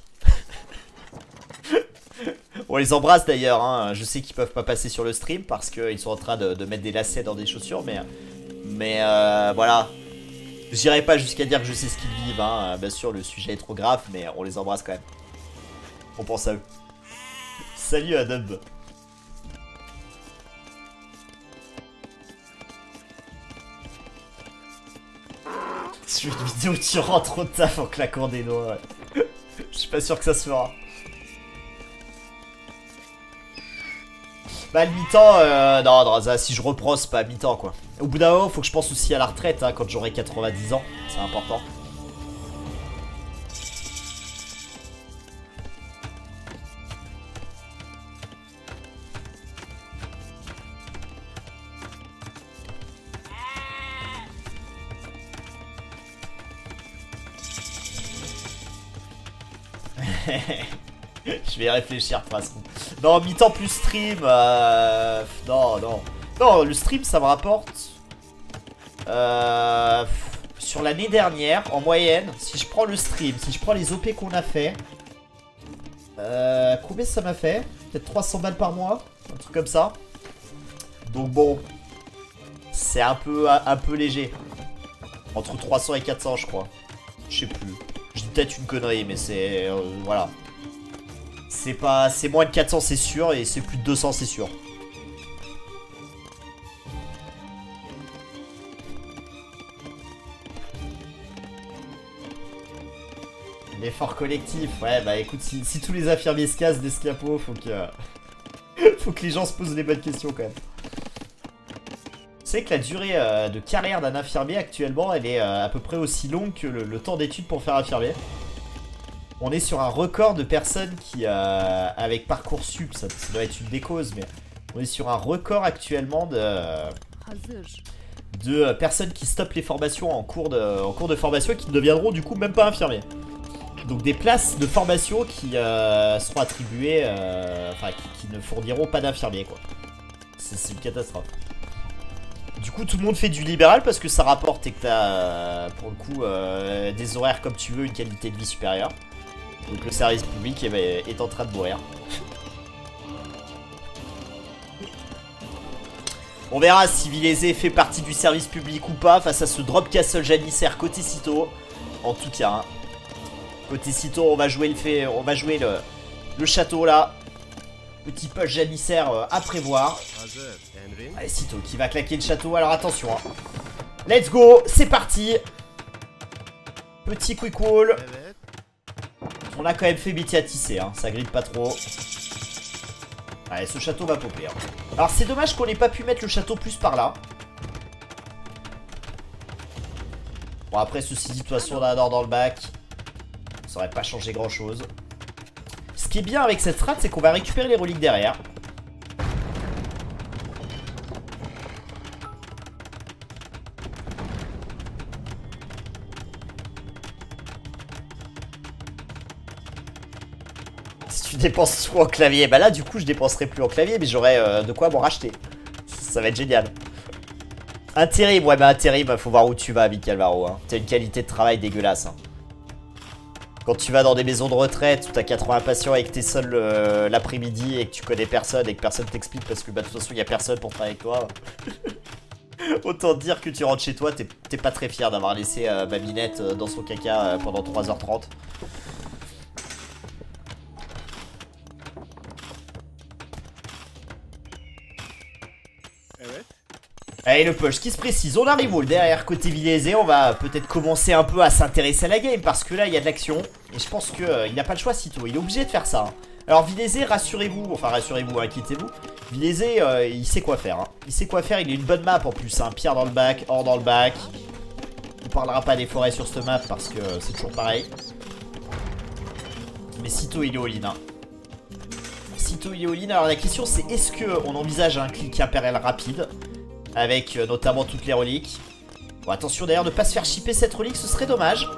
On les embrasse d'ailleurs, hein. Je sais qu'ils peuvent pas passer sur le stream parce qu'ils sont en train de mettre des lacets dans des chaussures, mais voilà. J'irai pas jusqu'à dire que je sais ce qu'ils vivent, hein. Bien sûr, le sujet est trop grave, mais on les embrasse quand même. On pense à eux. Salut Adam. Sur une vidéo où tu rentres au taf en claquant des doigts, ouais. Je suis pas sûr que ça se fera. Bah le mi-temps, non Draza, si je reprends c'est pas mi-temps quoi. Au bout d'un moment faut que je pense aussi à la retraite, hein, quand j'aurai 90 ans, c'est important. Je vais y réfléchir de toute façon. Non, mi-temps plus stream. Non, le stream ça me rapporte. Sur l'année dernière, en moyenne, si je prends le stream, si je prends les OP qu'on a fait. Combien ça m'a fait? Peut-être 300 balles par mois, un truc comme ça. Donc bon, c'est un peu léger. Entre 300 et 400 je crois. Je sais plus. Je dis peut-être une connerie, mais c'est... voilà. C'est moins de 400 c'est sûr, et c'est plus de 200 c'est sûr. L'effort collectif, ouais bah écoute, si tous les infirmiers se cassent d'Escapo, faut que les gens se posent les bonnes questions quand même. C'est que la durée de carrière d'un infirmier actuellement, elle est à peu près aussi longue que le temps d'études pour faire infirmier. On est sur un record de personnes qui, avec Parcoursup, ça doit être une des causes, mais on est sur un record actuellement de personnes qui stoppent les formations en cours de formation et qui ne deviendront du coup même pas infirmiers. Donc des places de formation qui seront attribuées, enfin qui ne fourniront pas d'infirmiers quoi. C'est une catastrophe. Du coup tout le monde fait du libéral parce que ça rapporte et que t'as pour le coup des horaires comme tu veux, une qualité de vie supérieure. Donc le service public est en train de mourir. On verra si Vilésé fait partie du service public ou pas face à ce drop castle janissaire côté Cito. En tout cas, hein. Côté Cito, on va jouer le château là. Petit push janissaire à prévoir. Allez, Cito qui va claquer le château. Alors attention, hein. Let's go, c'est parti. Petit quick wall. On a quand même fait métier à tisser, hein. Ça grille pas trop. Allez, ce château va popper, hein. Alors c'est dommage qu'on n'ait pas pu mettre le château plus par là. Bon après ceci dit, de toute façon on a un or dans le bac. Ça aurait pas changé grand chose. Ce qui est bien avec cette strat, c'est qu'on va récupérer les reliques derrière. Si tu dépenses tout en clavier, bah là du coup je dépenserai plus en clavier, mais j'aurai de quoi m'en racheter. Ça va être génial. Intérim, ouais, mais intérim, faut voir où tu vas, Mick Alvaro. Hein. T'as une qualité de travail dégueulasse. Hein. Quand tu vas dans des maisons de retraite où t'as 80 patients et que t'es seul l'après-midi et que tu connais personne et que personne t'explique parce que bah, de toute façon il y a personne pour travailler avec toi. Autant te dire que tu rentres chez toi, t'es pas très fier d'avoir laissé Babinette dans son caca pendant 3h30. Allez le push qui se précise, on arrive au derrière côté Vilésé, on va peut-être commencer un peu à s'intéresser à la game parce que là il y a de l'action et je pense qu'il n'a pas le choix Cito, il est obligé de faire ça. Hein. Alors Vilésé, rassurez-vous, enfin rassurez-vous, inquiétez-vous, Vilésé il sait quoi faire, hein. Il sait quoi faire, il a une bonne map en plus, hein. Pierre dans le bac, or dans le bac. On parlera pas des forêts sur cette map parce que c'est toujours pareil. Mais Cito il est all-in. Hein. Cito il est all-in, alors la question c'est est-ce qu'on envisage un clic impérial rapide avec notamment toutes les reliques. Bon, attention d'ailleurs de ne pas se faire chipper cette relique, ce serait dommage.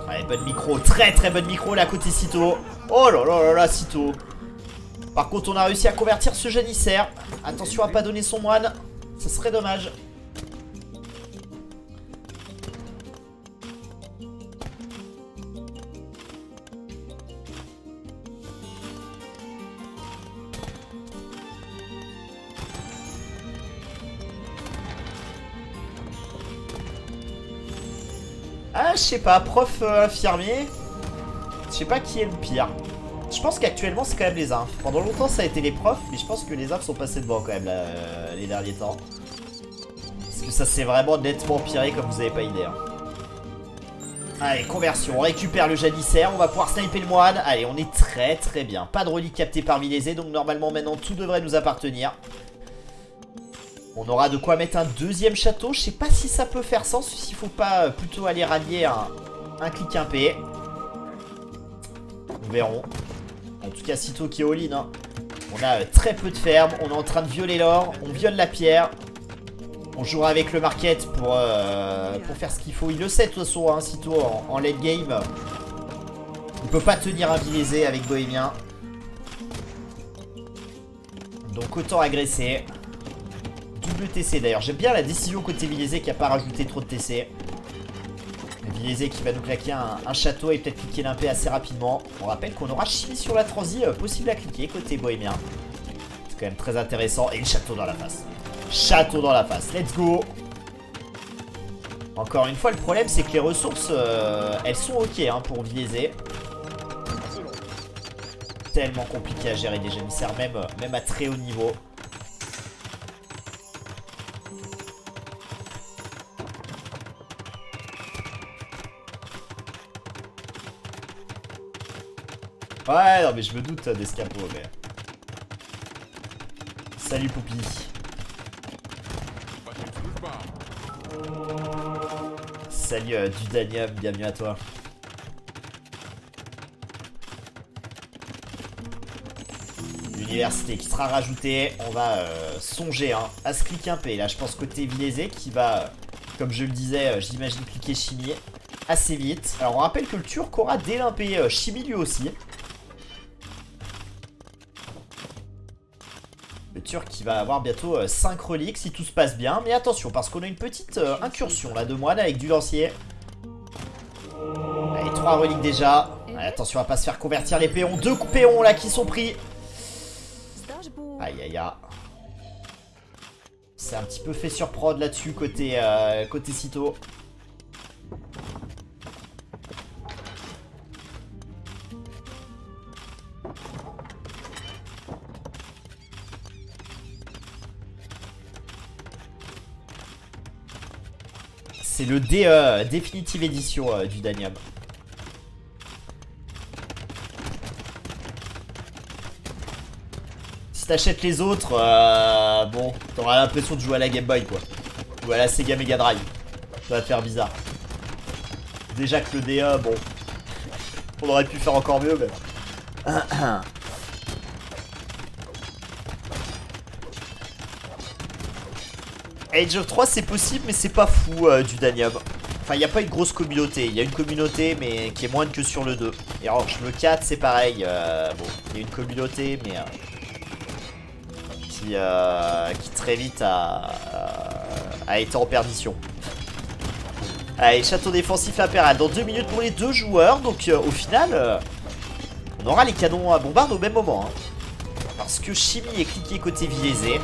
Allez, bonne micro, très très bonne micro là côté Cito. Oh là là là là, Cito. Par contre, on a réussi à convertir ce janissaire. Attention à pas donner son moine, ce serait dommage. Ah, je sais pas, prof infirmier. Je sais pas qui est le pire. Je pense qu'actuellement c'est quand même les infs. Pendant longtemps ça a été les profs, mais je pense que les infs sont passés devant quand même là, les derniers temps. Parce que ça s'est vraiment nettement empiré comme vous avez pas idée. Hein. Allez, conversion, on récupère le janissaire, on va pouvoir sniper le moine. Allez, on est très très bien. Pas de relique captée par Vilésé, donc normalement maintenant tout devrait nous appartenir. On aura de quoi mettre un deuxième château. Je sais pas si ça peut faire sens, s'il faut pas plutôt aller rallier un clic impé. Nous verrons. En tout cas, Cito qui est all-in. Hein. On a très peu de ferme. On est en train de violer l'or. On viole la pierre. On jouera avec le market pour faire ce qu'il faut. Il le sait de toute façon, hein, Cito en late game. Il peut pas tenir un Vilésé avec Bohémien. Donc autant agresser. Double TC d'ailleurs. J'aime bien la décision côté Vilésé qui a pas rajouté trop de TC. Vilésé qui va nous claquer un château et peut-être cliquer l'impé assez rapidement. On rappelle qu'on aura chimie sur la transi possible à cliquer côté bohémien. C'est quand même très intéressant. Et le château dans la face. Château dans la face. Let's go. Encore une fois, le problème c'est que les ressources, elles sont ok hein, pour Vilésé. Tellement compliqué à gérer des janissaires, même à très haut niveau. Ouais, non mais je me doute d'Escapo, mais... Salut Poupie. Salut Dudanium, bienvenue à toi. L'université qui sera rajoutée, on va songer hein, à ce clic impé. Là je pense côté Vilésé qui va Comme je le disais, j'imagine cliquer chimie assez vite. Alors on rappelle que le Turc aura délimpé chimie lui aussi. Le Turc qui va avoir bientôt 5 reliques si tout se passe bien. Mais attention parce qu'on a une petite incursion là de moine avec du lancier. Allez, 3 reliques déjà. Allez, attention à pas se faire convertir les péons. 2 péons là qui sont pris. Aïe aïe aïe. C'est un petit peu fait sur prod là-dessus côté, côté Cito. C'est le Definitive Edition du Danium. Si t'achètes les autres, bon, t'auras l'impression de jouer à la Game Boy quoi. Ou à la Sega Mega Drive. Ça va te faire bizarre. Déjà que le DA, bon, on aurait pu faire encore mieux, mais... Age of 3 c'est possible mais c'est pas fou du Danium. Enfin il n'y a pas une grosse communauté. Il y a une communauté mais qui est moindre que sur le 2. Et alors le 4 c'est pareil. Bon il y a une communauté mais qui très vite a été en perdition. Allez château défensif impérial dans 2 minutes pour les 2 joueurs. Donc au final on aura les canons à bombarde au même moment hein. Parce que chimie est cliqué côté Vilésé.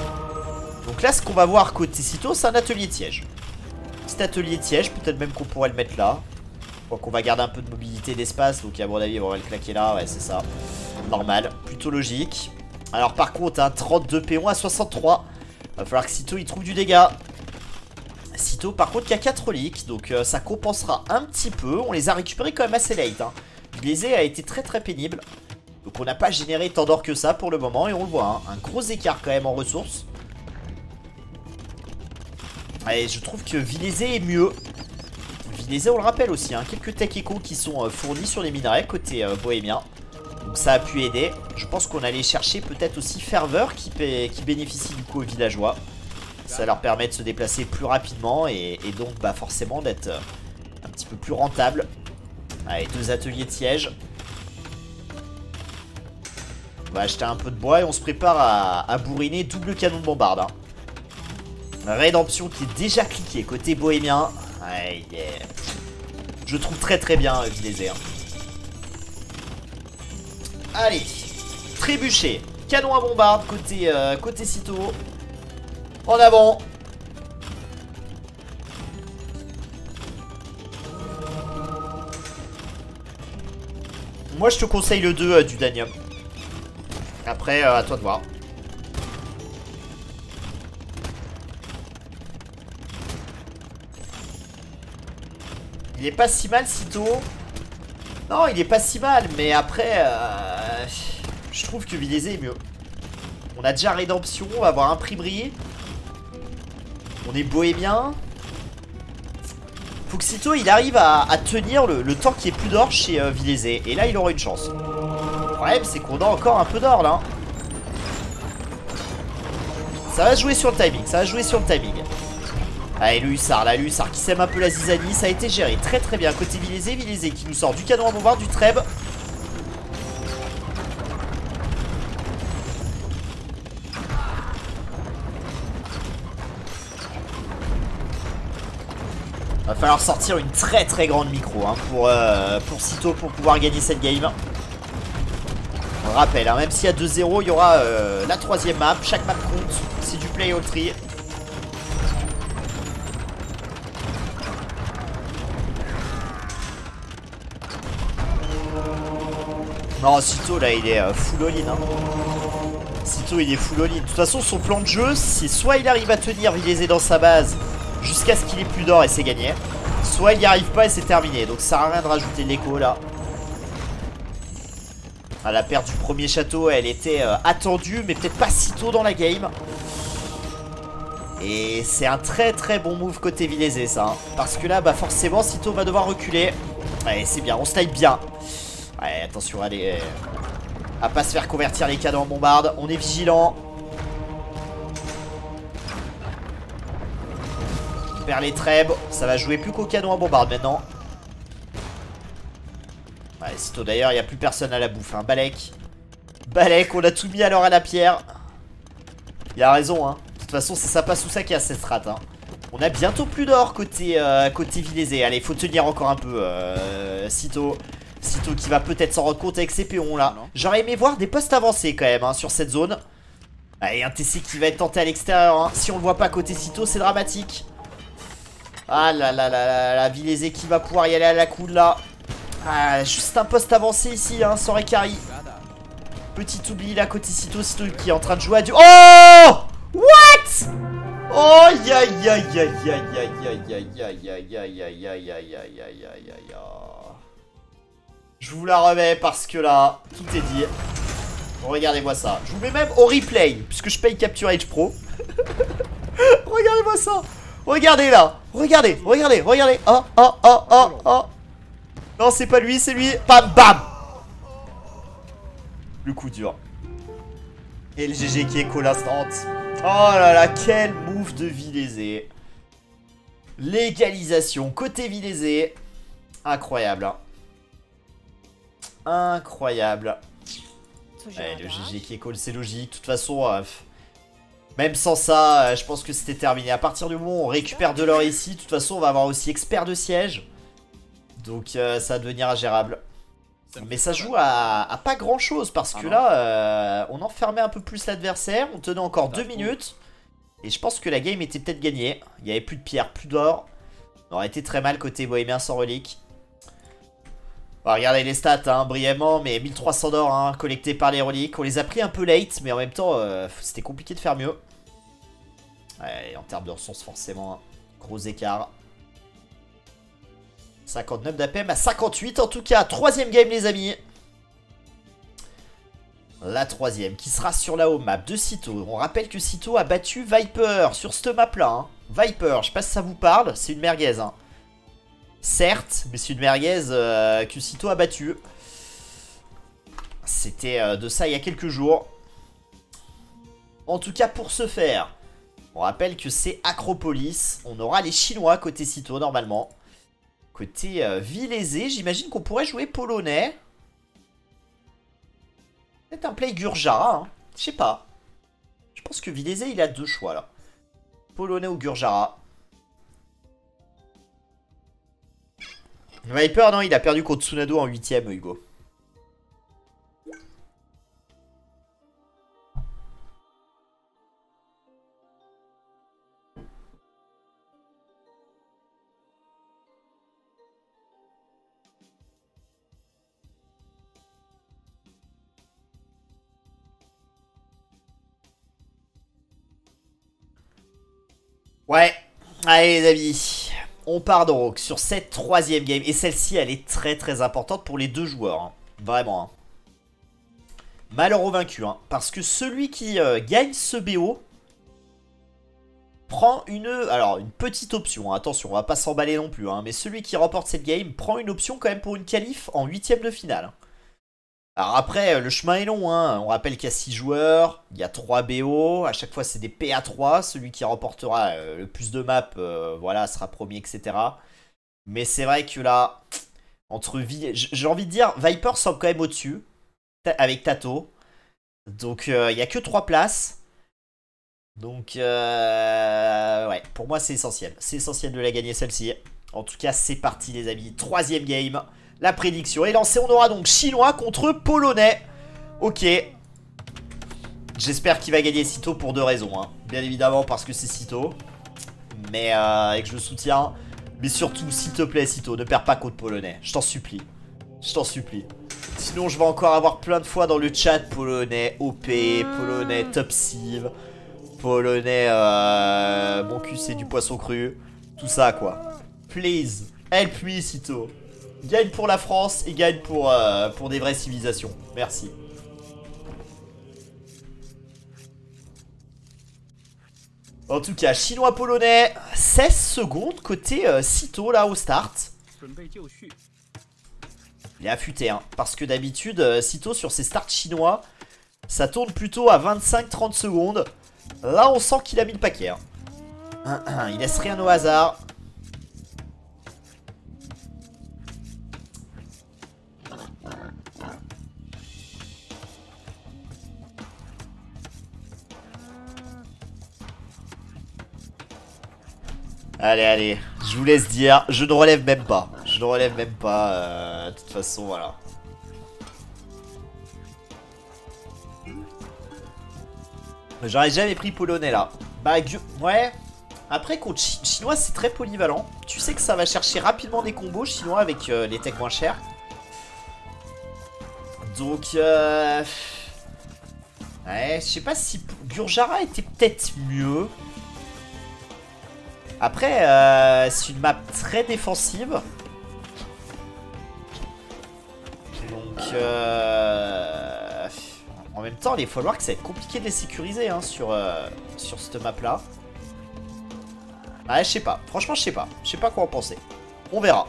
Donc là, ce qu'on va voir côté Cito, c'est un atelier tiège. Petit atelier tiège, peut-être même qu'on pourrait le mettre là. Je crois qu'on va garder un peu de mobilité d'espace, donc à mon avis, on va le claquer là. Ouais, c'est ça. Normal, plutôt logique. Alors par contre, un 32 péons à 63. Va falloir que Cito il trouve du dégât. Cito, par contre, qui a 4 reliques, donc ça compensera un petit peu. On les a récupérés quand même assez late. Hein. Vilésé a été très très pénible. Donc on n'a pas généré tant d'or que ça pour le moment, et on le voit. Hein. Un gros écart quand même en ressources. Allez, je trouve que Vilésé est mieux. Vilésé, on le rappelle aussi, hein, quelques tech échos qui sont fournis sur les minerais côté bohémien. Donc ça a pu aider. Je pense qu'on allait chercher peut-être aussi Ferveur qui bénéficie du coup aux villageois. Ça leur permet de se déplacer plus rapidement et donc bah, forcément d'être un petit peu plus rentable. Allez, 2 ateliers de siège. On va acheter un peu de bois et on se prépare à bourriner double canon de bombarde. Hein. Rédemption qui est déjà cliquée côté bohémien. Ouais, yeah. Je trouve très très bien Vilésé. Hein. Allez, trébucher. Canon à bombarde côté, côté Cito. En avant. Moi je te conseille le 2 du Danium. Après à toi de voir. Il est pas si mal Cito. Non il est pas si mal. Mais après je trouve que Vilésé est mieux. On a déjà Rédemption. On va avoir Imprimerie. On est bohémien. Faut que Cito il arrive à tenir le temps qu'il n'y ait plus d'or chez Vilésé. Et là il aura une chance. Le problème c'est qu'on a encore un peu d'or là. Ça va jouer sur le timing. Ça va jouer sur le timing. Allez le hussard, là le hussard qui sème un peu la zizanie. Ça a été géré très très bien côté Vilésé. Vilésé qui nous sort du canon à bombarde, du trèbe. Va falloir sortir une très très grande micro hein, pour Cito pour pouvoir gagner cette game. On le rappelle, hein, même s'il y a 2-0, il y aura la 3ème map. Chaque map compte, c'est du play all tree. Non, Cito là il est full all-in. Hein. Cito il est full all-in. De toute façon, son plan de jeu, c'est soit il arrive à tenir Vilésé dans sa base jusqu'à ce qu'il ait plus d'or et c'est gagné. Soit il n'y arrive pas et c'est terminé. Donc ça sert à rien de rajouter de l'écho là. Ah, la perte du premier château elle était attendue mais peut-être pas si tôt dans la game. Et c'est un très très bon move côté Vilésé ça hein. Parce que là bah forcément Cito va devoir reculer. Ouais c'est bien, on snipe bien. Ouais attention allez à pas se faire convertir les canons en bombarde. On est vigilant. perd les trèbes. Ça va jouer plus qu'au canon à bombarde maintenant. Ouais, Sito d'ailleurs, il n'y a plus personne à la bouffe. Hein. Balek. Balek, on a tout mis alors à la pierre. Il a raison, hein. De toute façon, c'est sympa sous ça qui a cette strat. Hein. On a bientôt plus d'or côté, côté Vilésé. Allez, faut tenir encore un peu. Sito. Sito qui va peut-être s'en rendre compte avec ses péons là. J'aurais aimé voir des postes avancés quand même hein, sur cette zone. Allez, un TC qui va être tenté à l'extérieur. Hein. Si on le voit pas côté Sito, c'est dramatique. Ah là là là là là. Vilésé qui va pouvoir y aller à la coude là. Ah, juste un poste avancé ici, hein, sans Rekari. Petit oubli là côté Sito. Sito qui est en train de jouer à du... Oh! What? Oh aïe aïe aïe aïe aïe aïe aïe aïe aïe aïe aïe aïe aïe aïe aïe aïe aïe aïe. Je vous la remets parce que là, tout est dit. Regardez-moi ça. Je vous mets même au replay, puisque je paye Capture H Pro. Regardez-moi ça. Regardez là. Regardez, regardez, regardez. Oh, oh, oh, oh, oh. Non, c'est pas lui, c'est lui. Bam, bam. Le coup dur. Et le GG qui écho l'instant. Oh là là, quel move de Vilésé. Légalisation côté Vilésé. Incroyable. Hein. Incroyable. Ouais, le GG qui est call, c'est logique. De toute façon, même sans ça, je pense que c'était terminé. À partir du moment où on récupère de l'or ici, de toute façon, on va avoir aussi expert de siège. Donc, ça va devenir ingérable. Mais ça joue à pas grand chose parce que là, on enfermait un peu plus l'adversaire. On tenait encore 2 minutes. Et je pense que la game était peut-être gagnée. Il n'y avait plus de pierre, plus d'or. Ça aurait été très mal côté bohémien sans relique. Bon, regardez les stats hein, brièvement, mais 1300 d'or hein, collectés par les reliques. On les a pris un peu late, mais en même temps, c'était compliqué de faire mieux. Ouais, en termes de ressources, forcément, hein, gros écart. 59 d'APM à 58, en tout cas, troisième game les amis. La troisième, qui sera sur la home map de Sito. On rappelle que Sito a battu Viper sur cette map là. Hein. Viper, je sais pas si ça vous parle, c'est une merguez. Hein. Certes, mais c'est une merguez que Sito a battu. C'était de ça il y a quelques jours. En tout cas, pour ce faire, on rappelle que c'est Acropolis. On aura les Chinois côté Sito normalement. Côté Vilésé, j'imagine qu'on pourrait jouer polonais. Peut-être un play Gurjara. Hein. Je sais pas. Je pense que Vilésé, il a deux choix là. Polonais ou Gurjara. Viper, non, il a perdu contre Tsunado en 8ème, Hugo. Ouais, allez les amis. On part donc sur cette troisième game. Et celle-ci, elle est très très importante pour les deux joueurs. Hein. Vraiment. Hein. Malheur au vaincu. Hein. Parce que celui qui gagne ce BO prend une petite option. Hein. Attention, on va pas s'emballer non plus. Hein. Mais celui qui remporte cette game prend une option quand même pour une qualif en 8ème de finale. Alors après, le chemin est long. Hein. On rappelle qu'il y a 6 joueurs. Il y a 3 BO. À chaque fois, c'est des PA3. Celui qui remportera le plus de maps, voilà, sera premier, etc. Mais c'est vrai que là, entre j'ai envie de dire, Viper semble quand même au-dessus. Avec Tato. Donc, il n'y a que 3 places. Donc, ouais, pour moi, c'est essentiel. C'est essentiel de la gagner, celle-ci. En tout cas, c'est parti, les amis. Troisième game. La prédiction est lancée, on aura donc Chinois contre Polonais. Ok. J'espère qu'il va gagner Sito pour 2 raisons. Hein. Bien évidemment parce que c'est Sito. Mais et que je le soutiens. Mais surtout, s'il te plaît Sito, ne perds pas contre Polonais. Je t'en supplie. Je t'en supplie. Sinon, je vais encore avoir plein de fois dans le chat Polonais OP, Polonais top sieve, Polonais mon cul c'est du poisson cru. Tout ça quoi. Please, help me Sito. Gagne pour la France et gagne pour des vraies civilisations. Merci. En tout cas, chinois-polonais, 16 secondes côté Sito là au start. Il est affûté, hein, parce que d'habitude, Sito sur ses starts chinois, ça tourne plutôt à 25-30 secondes. Là, on sent qu'il a mis le paquet. Hein. Il laisse rien au hasard. Allez, allez, je vous laisse dire, je ne relève même pas. Je ne relève même pas, de toute façon, voilà. J'aurais jamais pris polonais là. Bah, ouais. Après, contre chinois, c'est très polyvalent. Tu sais que ça va chercher rapidement des combos chinois avec les techs moins chers. Donc, ouais, je sais pas si Gurjara était peut-être mieux. Après, c'est une map très défensive. Donc, en même temps, il va falloir que ça va être compliqué de les sécuriser hein, sur cette map là. Ouais, je sais pas. Franchement, je sais pas. Je sais pas quoi en penser. On verra.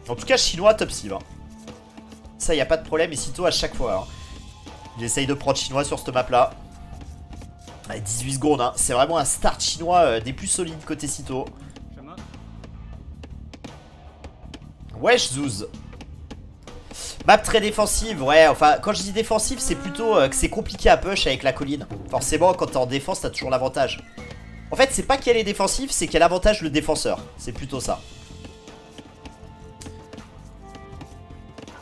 En tout cas, chinois top cible. Hein. Ça, y a pas de problème. Et Sito à chaque fois. Hein. Il essaye de prendre chinois sur cette map là. Allez, 18 secondes. Hein. C'est vraiment un start chinois des plus solides côté Sito. Wesh, Zouz. Map très défensive, ouais, enfin quand je dis défensive c'est plutôt que c'est compliqué à push avec la colline. Forcément quand t'es en défense t'as toujours l'avantage. En fait c'est pas qu'elle est défensive, c'est qu'elle avantage le défenseur. C'est plutôt ça.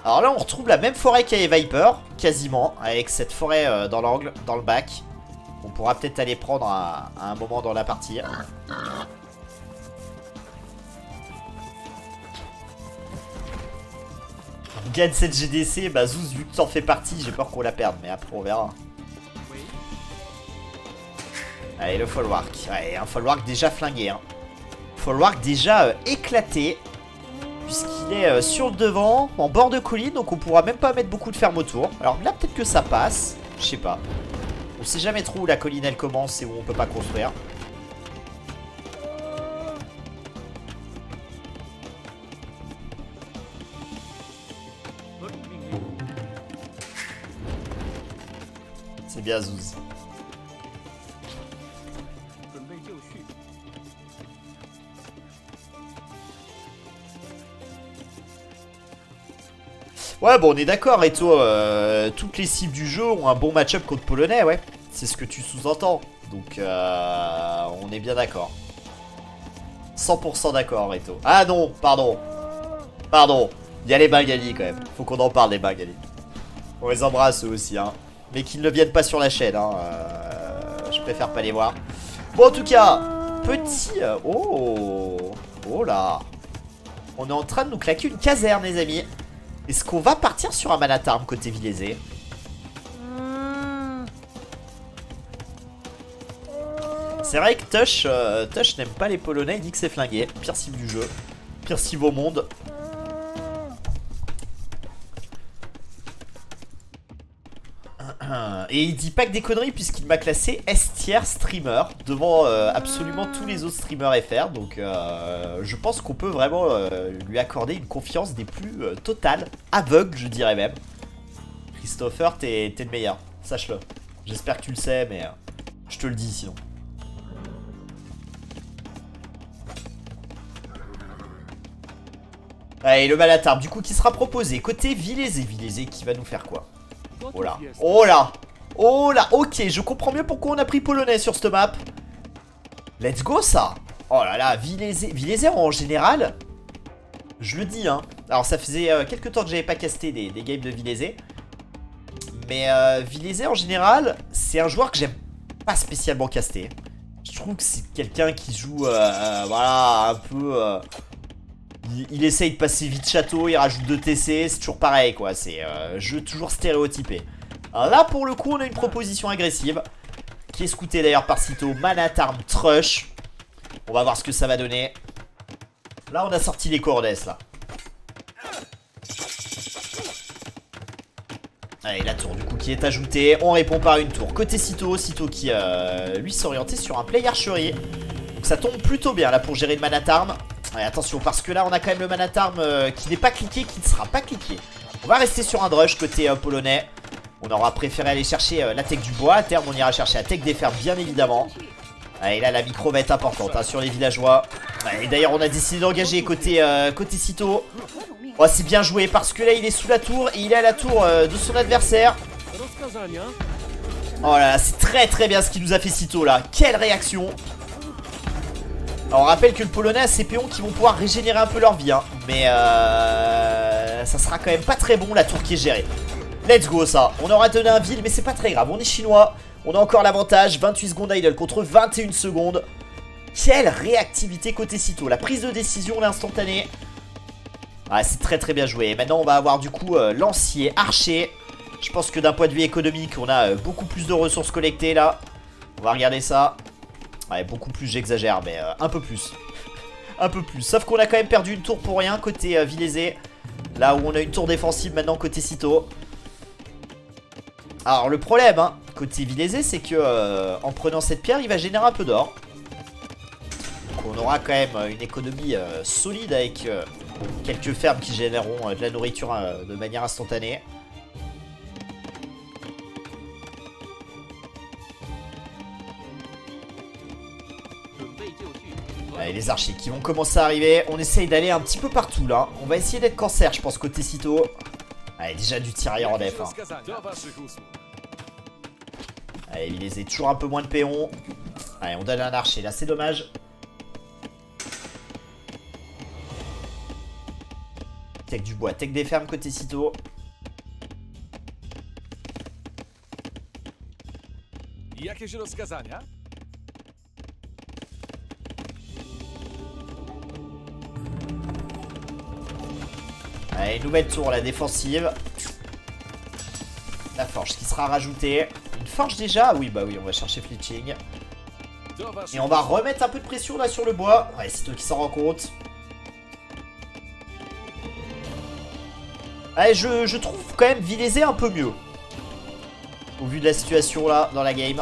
Alors là on retrouve la même forêt qu'avec Viper, quasiment, avec cette forêt dans l'angle, dans le bac. On pourra peut-être aller prendre à un moment dans la partie. Gagne cette GDC, bah Zouz, vu que t'en fais partie, j'ai peur qu'on la perde, mais après on verra. Allez, le folwark. Ouais, un folwark déjà flingué. Hein. Folwark déjà éclaté. Puisqu'il est sur le devant, en bord de colline, donc on pourra même pas mettre beaucoup de ferme autour. Alors là, peut-être que ça passe. Je sais pas. On sait jamais trop où la colline elle commence et où on peut pas construire. C'est bien Zouz. Ouais bon on est d'accord Eto, toutes les cibles du jeu ont un bon match-up contre Polonais ouais. C'est ce que tu sous-entends. Donc on est bien d'accord. 100% d'accord Eto. Ah non, pardon. Pardon. Il y a les Bengalis quand même. Faut qu'on en parle des Bengalis. On les embrasse eux aussi hein. Mais qu'ils ne viennent pas sur la chaîne hein. Je préfère pas les voir. Bon en tout cas, petit... Oh. Oh là. On est en train de nous claquer une caserne les amis. Est-ce qu'on va partir sur un Manatarm côté Vilésé? C'est vrai que Tush n'aime pas les Polonais, il dit que c'est flingué. Pire cible du jeu. Pire cible au monde. Et il dit pas que des conneries puisqu'il m'a classé S-tier streamer devant absolument tous les autres streamers FR. Donc je pense qu'on peut vraiment lui accorder une confiance des plus totales, aveugle je dirais même. Christopher, t'es le meilleur, sache-le. J'espère que tu le sais mais je te le dis sinon. Allez le Manatarm du coup qui sera proposé côté Vilésé. Vilésé qui va nous faire quoi? Oh là, oh là, oh là, ok, je comprends mieux pourquoi on a pris Polonais sur cette map. Let's go ça. Oh là là, Vilésé en général, je le dis hein. Alors ça faisait quelques temps que j'avais pas casté des games de Vilésé. Mais Vilésé en général, c'est un joueur que j'aime pas spécialement caster. Je trouve que c'est quelqu'un qui joue, voilà, un peu... Il essaye de passer vite château, il rajoute 2 TC, c'est toujours pareil quoi, c'est jeu toujours stéréotypé. Alors là pour le coup on a une proposition agressive, qui est scoutée d'ailleurs par Sito, Manatarm Trush. On va voir ce que ça va donner. Là on a sorti les cordes là. Allez la tour du coup qui est ajoutée, on répond par une tour. Côté Sito, Sito qui lui s'orientait sur un play archerie. Donc ça tombe plutôt bien là pour gérer le Manatarm. Ouais, attention parce que là on a quand même le Manatarm qui n'est pas cliqué, qui ne sera pas cliqué. On va rester sur un drush côté polonais. On aura préféré aller chercher la tech du bois. À terme on ira chercher la tech des fermes bien évidemment. Allez, là la micro va être importante hein, sur les villageois. Et d'ailleurs on a décidé d'engager côté Cito. Oh, c'est bien joué parce que là il est sous la tour et il est à la tour de son adversaire. Oh là là, c'est très très bien ce qu'il nous a fait Cito là. Quelle réaction. Alors on rappelle que le Polonais a ses péons qui vont pouvoir régénérer un peu leur vie hein. Mais ça sera quand même pas très bon la tour qui est gérée. Let's go ça. On aura donné un ville mais c'est pas très grave. On est chinois. On a encore l'avantage. 28 secondes idle contre 21 secondes. Quelle réactivité côté Cito. La prise de décision l'instantanée. Ah, c'est très très bien joué. Maintenant on va avoir du coup lancier, archer. Je pense que d'un point de vue économique on a beaucoup plus de ressources collectées là. On va regarder ça. Ouais, beaucoup plus, j'exagère, mais un peu plus. Un peu plus. Sauf qu'on a quand même perdu une tour pour rien côté Vilésé. Là où on a une tour défensive maintenant côté Cito. Alors le problème, hein, côté Vilésé, c'est que en prenant cette pierre, il va générer un peu d'or. Donc on aura quand même une économie solide avec quelques fermes qui généreront de la nourriture de manière instantanée. Allez, les archers qui vont commencer à arriver. On essaye d'aller un petit peu partout là. On va essayer d'être cancer, je pense, côté Cito. Allez, déjà du tirailleur en def. Hein. Allez, il les a toujours un peu moins de péons. Allez, on donne un archer là, c'est dommage. Tech du bois, tech des fermes côté Cito. Allez, nouvelle tour, la défensive. La forge qui sera rajoutée. Une forge déjà? Oui, bah oui, on va chercher fletching. Et on va remettre un peu de pression là sur le bois. Ouais, c'est toi qui s'en rend compte. Allez, je trouve quand même Vilésé un peu mieux. Au vu de la situation là, dans la game.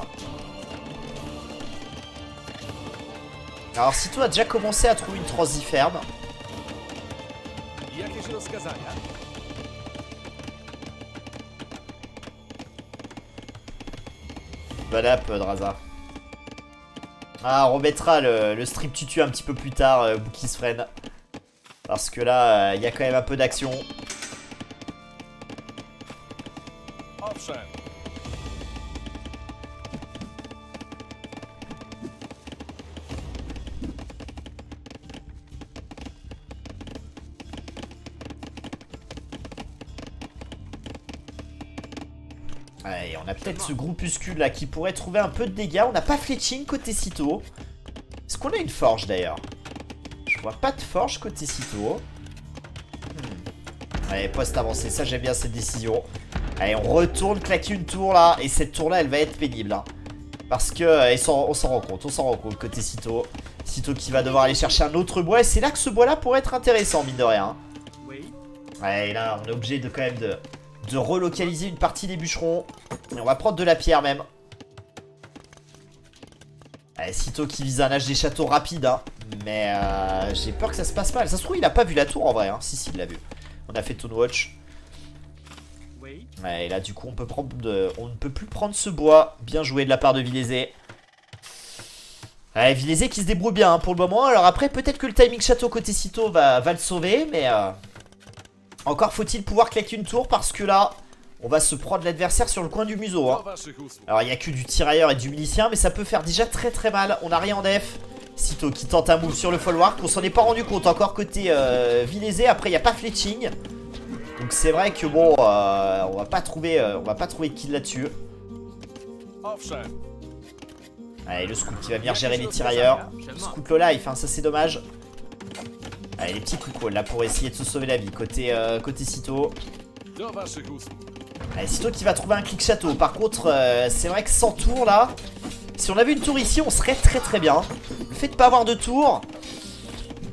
Alors, Cito a déjà commencé à trouver une transiferme. Bon app, Draza. Ah, on remettra le strip tutu un petit peu plus tard, Bookisfriend. Parce que là, il y a quand même un peu d'action. Allez, on a peut-être ce groupuscule là qui pourrait trouver un peu de dégâts. On n'a pas fletching côté Cito. Est-ce qu'on a une forge d'ailleurs? Je vois pas de forge côté Cito. Allez, poste avancé, ça j'aime bien cette décision. Allez, on retourne claquer une tour là. Et cette tour là elle va être pénible hein. Parce que on s'en rend compte côté Cito. Cito qui va devoir aller chercher un autre bois. Et c'est là que ce bois là pourrait être intéressant mine de rien. Allez, là on est obligé de quand même de relocaliser une partie des bûcherons. Et on va prendre de la pierre même. Allez, Cito qui vise un âge des châteaux rapide hein. Mais j'ai peur que ça se passe mal. Ça se trouve il a pas vu la tour en vrai hein. Si il l'a vu. On a fait Tone Watch. Ouais, et là du coup on ne peut plus prendre ce bois. Bien joué de la part de Vilésé. Ouais, Vilésé qui se débrouille bien hein, pour le moment. Alors après peut-être que le timing château côté Cito va le sauver. Mais encore faut-il pouvoir claquer une tour. Parce que là on va se prendre l'adversaire sur le coin du museau hein. Alors il n'y a que du tirailleur et du milicien. Mais ça peut faire déjà très très mal. On n'a rien en def. Cito qui tente un move sur le folwark. On s'en est pas rendu compte encore côté Vilésé. Après il n'y a pas fletching. Donc c'est vrai que bon, on va pas trouver de kill là-dessus. Allez, le scout qui va venir gérer les tirailleurs. Scout low life, hein, ça c'est dommage. Allez, les petits coups là pour essayer de se sauver la vie côté Cito. Allez, Cito qui va trouver un clic château. Par contre, c'est vrai que sans tour là, si on avait une tour ici, on serait très très bien. Le fait de pas avoir de tour,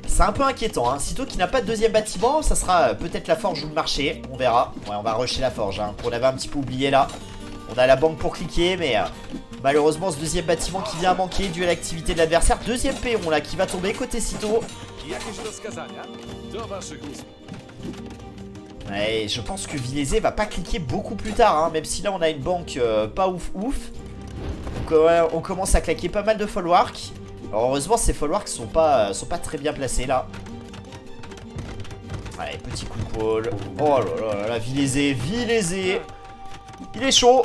c'est un peu inquiétant hein. Cito qui n'a pas de deuxième bâtiment, ça sera peut-être la forge ou le marché. On verra. Ouais, on va rusher la forge hein, qu'on avait un petit peu oublié là. On a la banque pour cliquer, mais malheureusement ce deuxième bâtiment qui vient à manquer dû à l'activité de l'adversaire. Deuxième péon là qui va tomber côté Cito. Ouais, je pense que Vilésé va pas cliquer beaucoup plus tard hein, même si là on a une banque pas ouf ouf. on commence à claquer pas mal de folwark. Alors heureusement ces folwarks sont pas très bien placés là. Allez, petit coup de pôle. Oh là là là, Vilésé, Vilésé. Il est chaud.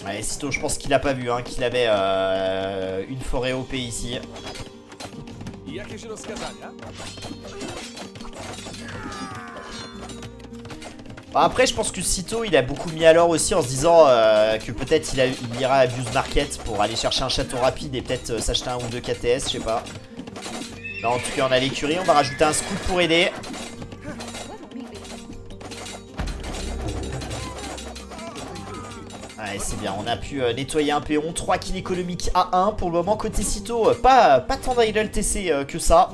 Allez, Cito, je pense qu'il a pas vu hein, qu'il avait une forêt OP ici. Après, je pense que Cito, il a beaucoup mis à l'or aussi en se disant que peut-être il ira à Abuse Market pour aller chercher un château rapide et peut-être s'acheter un ou deux KTS, je sais pas. Non, en tout cas, on a l'écurie, on va rajouter un scout pour aider. Ouais, c'est bien, on a pu nettoyer un péon, 3 kills économiques à 1. Pour le moment, côté Cito, pas tant d'idle TC que ça.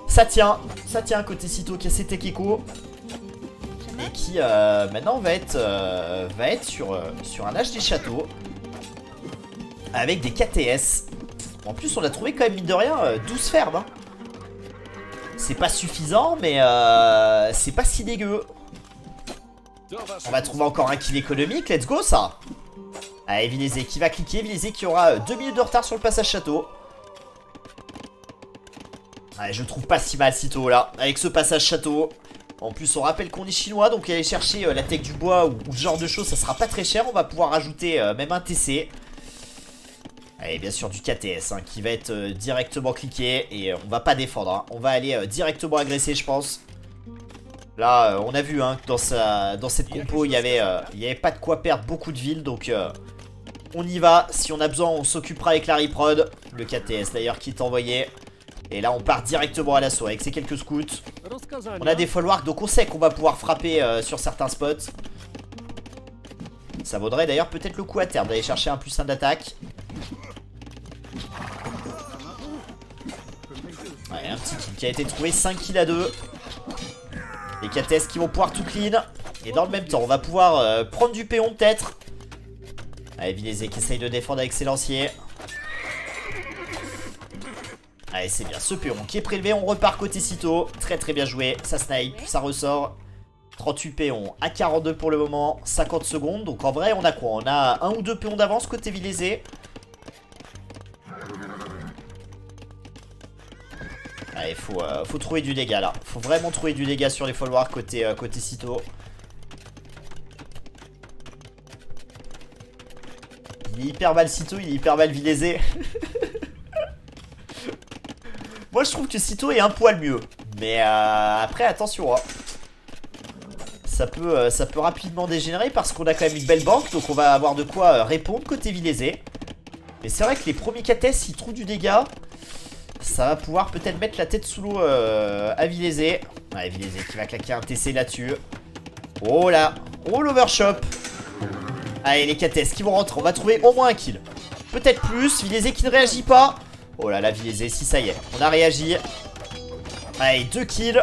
Ça tient côté Cito qui a ses Tekeko. Et qui maintenant va être sur un âge des châteaux. Avec des KTS. En plus, on a trouvé quand même, mine de rien, 12 fermes. Hein. C'est pas suffisant, mais c'est pas si dégueu. On va trouver encore un kill économique, let's go ça. Allez, Vilésé qui va cliquer, Vilésé qui aura 2 minutes de retard sur le passage château. Allez, je le trouve pas si mal Cito là, avec ce passage château. En plus on rappelle qu'on est chinois, donc aller chercher la tech du bois ou ce genre de choses, ça sera pas très cher. On va pouvoir rajouter même un TC. Allez, bien sûr du KTS hein, qui va être directement cliqué. Et on va pas défendre, hein. On va aller directement agresser je pense. Là, on a vu hein, que dans cette compo, il y avait pas de quoi perdre beaucoup de villes. Donc, on y va. Si on a besoin, on s'occupera avec la Riprod. Le KTS d'ailleurs qui est envoyé. Et là, on part directement à l'assaut avec ces quelques scouts. On a des folwarks, donc on sait qu'on va pouvoir frapper sur certains spots. Ça vaudrait d'ailleurs peut-être le coup à terme d'aller chercher un +1 d'attaque. Ouais, un petit kill qui a été trouvé, 5 kills à 2. Les KTS qui vont pouvoir tout clean. Et dans le même temps, on va pouvoir prendre du péon peut-être. Allez, Vilésé qui essaye de défendre avec ses lanciers. Allez, c'est bien, ce péon qui est prélevé. On repart côté Cito. Très très bien joué. Ça snipe, ça ressort. 38 péons à 42 pour le moment. 50 secondes. Donc en vrai, on a quoi? On a un ou deux péons d'avance côté Vilésé. Allez, faut trouver du dégât là. Faut vraiment trouver du dégât sur les folwarks côté Cito. Il est hyper mal Cito, il est hyper mal Vilésé. Moi je trouve que Cito est un poil mieux. Mais après attention hein. Ça peut rapidement dégénérer parce qu'on a quand même une belle banque. Donc on va avoir de quoi répondre côté Vilésé. Mais c'est vrai que les premiers KTS s'ils trouvent du dégât, ça va pouvoir peut-être mettre la tête sous l'eau à Vilésé. Ouais, Vilésé qui va claquer un TC là-dessus. Oh là. Oh l'overshop. Allez les KTS qui vont rentrer. On va trouver au moins un kill. Peut-être plus. Vilésé qui ne réagit pas. Oh là là Vilésé, si ça y est. On a réagi. Allez 2 kills.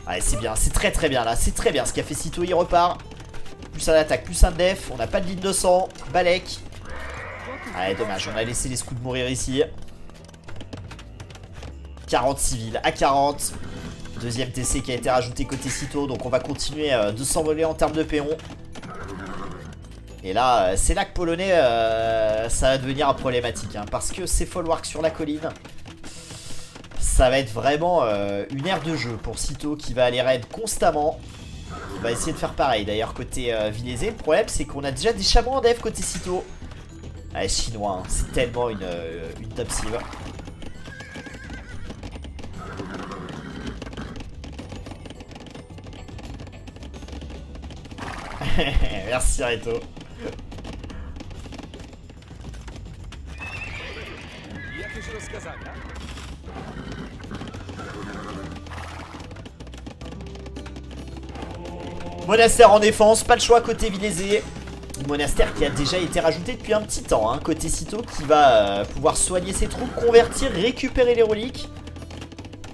Allez c'est bien, c'est très très bien là. C'est très bien ce qu'a fait Cito, il repart. Plus un attaque, plus un def. On n'a pas de ligne de sang. Balek. Allez dommage, on a laissé les scouts mourir ici. 40 civils à 40. Deuxième TC qui a été rajouté côté Cito. Donc on va continuer de s'envoler en termes de péon. Et là, c'est là que Polonais, ça va devenir problématique. Hein, parce que ces folwarks sur la colline, ça va être vraiment une ère de jeu pour Cito qui va aller raid constamment. On va essayer de faire pareil d'ailleurs côté Vilésé. Le problème c'est qu'on a déjà des chameaux en dev côté Cito. Allez, chinois, hein, c'est tellement une top cible. Merci Reto. Monastère en défense, pas le choix côté Vilésé. Monastère qui a déjà été rajouté depuis un petit temps, hein, côté Cito qui va pouvoir soigner ses troupes, convertir, récupérer les reliques.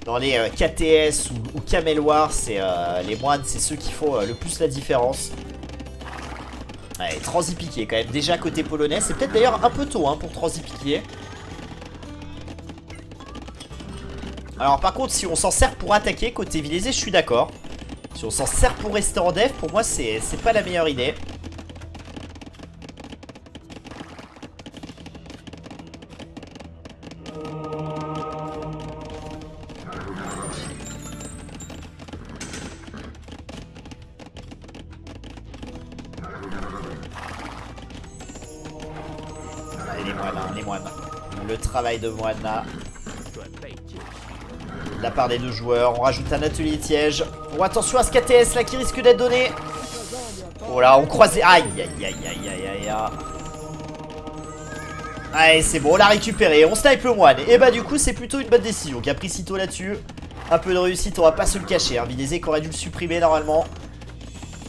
Dans les KTS ou Camel War, c'est les moines, c'est ceux qui font le plus la différence. Allez, transi-piqué quand même, déjà côté polonais. C'est peut-être d'ailleurs un peu tôt hein, pour transi-piquer. Alors par contre, si on s'en sert pour attaquer côté Vilésé, je suis d'accord. Si on s'en sert pour rester en def, pour moi c'est pas la meilleure idée. Les moines. Le travail de moine là. De la part des deux joueurs. On rajoute un atelier tiège. Oh, attention à ce KTS là qui risque d'être donné. Oh là, on croise. Aïe, aïe, aïe, aïe, aïe, aïe. Allez, c'est bon, on l'a récupéré. On snipe le moine. Et bah, du coup, c'est plutôt une bonne décision. Capricito là-dessus. Un peu de réussite, on va pas se le cacher. Hein. Vidézé qui aurait dû le supprimer normalement.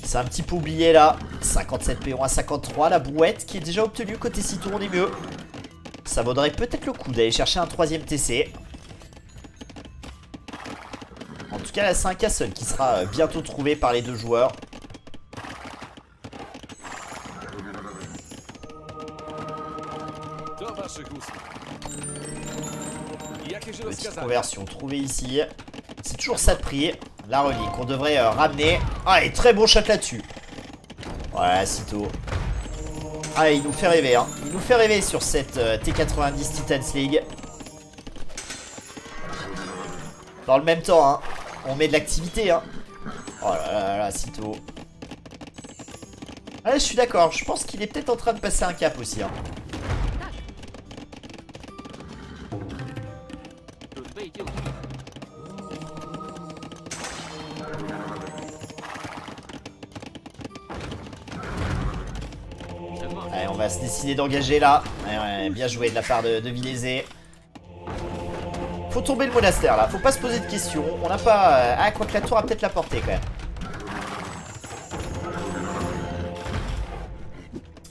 C'est un petit peu oublié là. 57 P1 à 53. La brouette qui est déjà obtenue côté Cito, on est mieux. Ça vaudrait peut-être le coup d'aller chercher un 3ème TC. En tout cas là c'est un castle qui sera bientôt trouvé par les deux joueurs. Petite conversion trouvée ici. C'est toujours ça de prix. La relique on devrait ramener. Ah et très bon shot là-dessus. Voilà Cito. Ah il nous fait rêver hein. Il nous fait rêver sur cette T90 Titans League. Dans le même temps hein, on met de l'activité hein. Oh là là là Cito. Ah je suis d'accord, je pense qu'il est peut-être en train de passer un cap aussi hein. Allez, on va se décider d'engager là. Ouais, bien joué de la part de Vidézé. Faut tomber le monastère là, faut pas se poser de questions. On n'a pas... Ah, quoi que la tour a peut-être la portée quand même.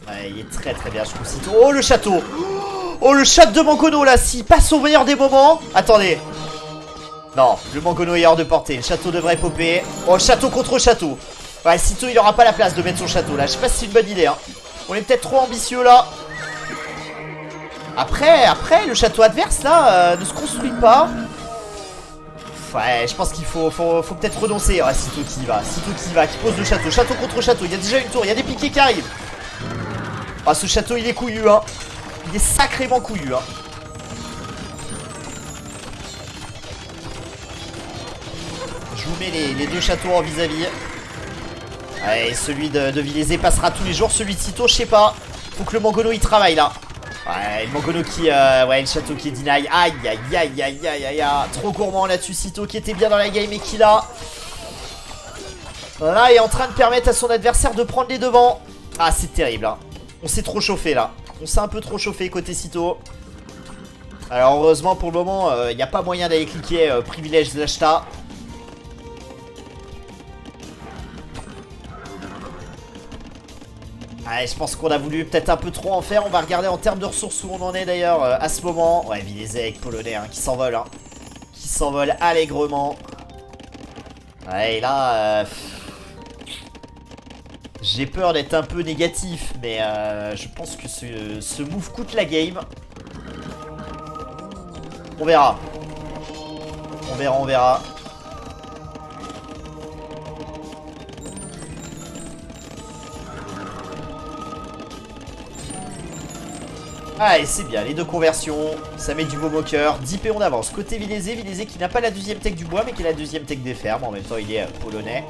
Ouais, il est très très bien, je trouve. Cito. Oh le château. Oh le chat de Mangono là, s'il passe au meilleur des moments. Attendez. Non, le Mangono est hors de portée. Le château devrait popper. Oh, château contre château. Ouais, Cito il aura pas la place de mettre son château là. Je sais pas si c'est une bonne idée hein. On est peut-être trop ambitieux là. Après, le château adverse là ne se construit pas. Ouais, je pense qu'il faut peut-être renoncer. Ah, Cito qui y va, qui pose le château. Château contre château, il y a déjà une tour, il y a des piquets qui arrivent. Ah, ce château il est couillu hein. Il est sacrément couillu hein. Je vous mets les deux châteaux en vis-à-vis. Allez, celui de Vidézé passera tous les jours. Celui de Cito, je sais pas. Faut que le Mangono il travaille là. Ouais, le Mangono qui... ouais, le château qui est deny. Aïe, aïe, aïe, aïe, aïe, aïe, aïe. Trop gourmand là-dessus. Cito qui était bien dans la game et qui là est en train de permettre à son adversaire de prendre les devants. Ah, c'est terrible hein. On s'est trop chauffé là. On s'est un peu trop chauffé côté Cito. Alors heureusement pour le moment, il n'y a pas moyen d'aller cliquer privilège d'achat. Allez, je pense qu'on a voulu peut-être un peu trop en faire. On va regarder en termes de ressources où on en est d'ailleurs à ce moment. Ouais, Vidézé avec Polonais hein, qui s'envole hein. Qui s'envole allègrement. Ouais, et là... j'ai peur d'être un peu négatif, mais je pense que ce move coûte la game. On verra. On verra. Allez, c'est bien, les deux conversions, ça met du beau au cœur. 10 P on avance. Côté Vidézé qui n'a pas la deuxième tech du bois, mais qui a la deuxième tech des fermes. En même temps, il est polonais.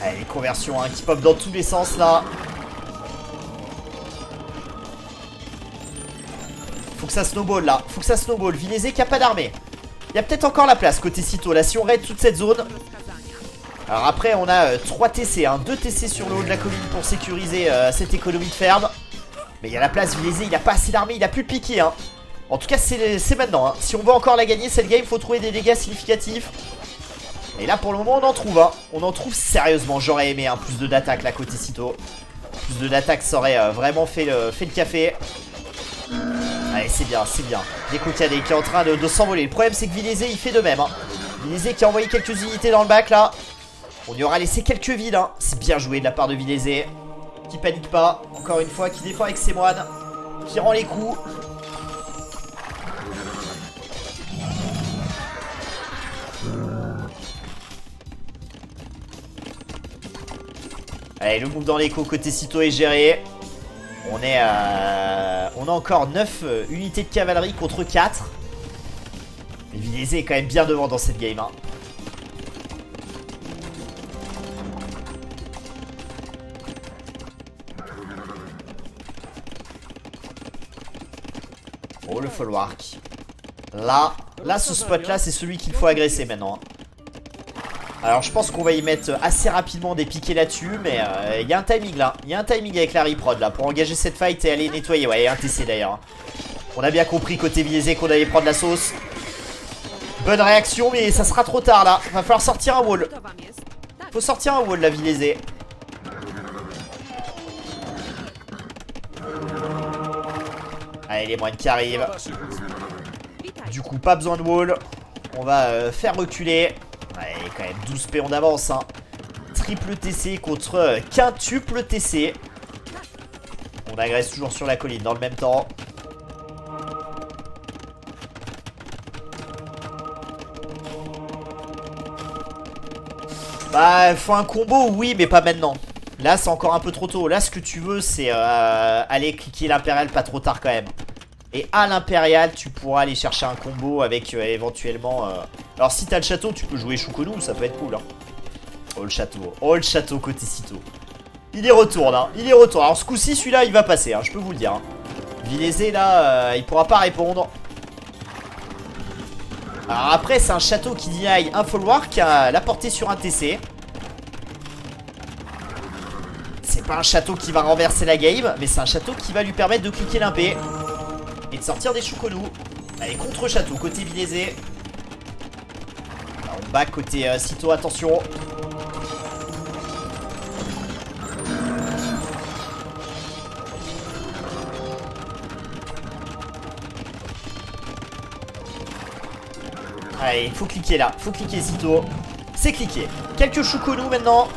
Allez, les conversions hein, qui pop dans tous les sens là. Faut que ça snowball là. Faut que ça snowball. Vidézé qui a pas d'armée. Il y a peut-être encore la place côté Cito. Là, si on raid toute cette zone. Alors après, on a 3 TC. Hein, 2 TC sur le haut de la colline pour sécuriser cette économie de ferme. Mais il y a la place. Vidézé, il a pas assez d'armée. Il a plus de piqué. Hein. En tout cas, c'est maintenant. Hein. Si on veut encore la gagner, cette game, il faut trouver des dégâts significatifs. Et là pour le moment on en trouve hein. On en trouve sérieusement. J'aurais aimé un plus de d'attaque là côté Cito. Plus de d'attaque ça aurait vraiment fait le café. Allez c'est bien, c'est bien. Décocadé qui est en train de s'envoler. Le problème c'est que Vidézé il fait de même hein. Vidézé qui a envoyé quelques unités dans le bac là. On lui aura laissé quelques vides hein. C'est bien joué de la part de Vidézé. Qui panique pas, encore une fois, qui défend avec ses moines. Qui rend les coups. Allez, le move dans l'écho côté Cito est géré. On a encore 9 unités de cavalerie contre 4. Mais Villézé est quand même bien devant dans cette game. Hein. Oh, le folwark. Là, ce spot-là, c'est celui qu'il faut agresser maintenant. Alors, je pense qu'on va y mettre assez rapidement des piquets là-dessus. Mais il y a un timing là. Il y a un timing avec la reprod là pour engager cette fight et aller nettoyer. Ouais, il y a un TC d'ailleurs. On a bien compris côté Villézé qu'on allait prendre la sauce. Bonne réaction, mais ça sera trop tard là. Va falloir sortir un wall. Faut sortir un wall, la Villézé. Allez, les moines qui arrivent. Du coup, pas besoin de wall. On va faire reculer. Allez, quand même 12 péons d'avance. Hein. Triple TC contre quintuple TC. On agresse toujours sur la colline dans le même temps. Bah, faut un combo, oui, mais pas maintenant. Là, c'est encore un peu trop tôt. Là, ce que tu veux, c'est aller cliquer l'impérial pas trop tard quand même. Et à l'impérial, tu pourras aller chercher un combo avec éventuellement... Alors, si t'as le château, tu peux jouer Shukonu, ça peut être cool. Hein. Oh, le château. Oh, le château côté Cito. Il y retourne, hein. Il y retourne. Alors, ce coup-ci, celui-là, il va passer, hein, je peux vous le dire. Hein. Villézé, là, il pourra pas répondre. Alors après, c'est un château qui deny un folwark qui a la portée sur un TC. C'est pas un château qui va renverser la game, mais c'est un château qui va lui permettre de cliquer l'impé et de sortir des Shukonu. Allez, contre château, côté Villézé. On back côté Cito, attention. Allez, il faut cliquer là, faut cliquer Cito. C'est cliqué. Quelques Shukonu maintenant.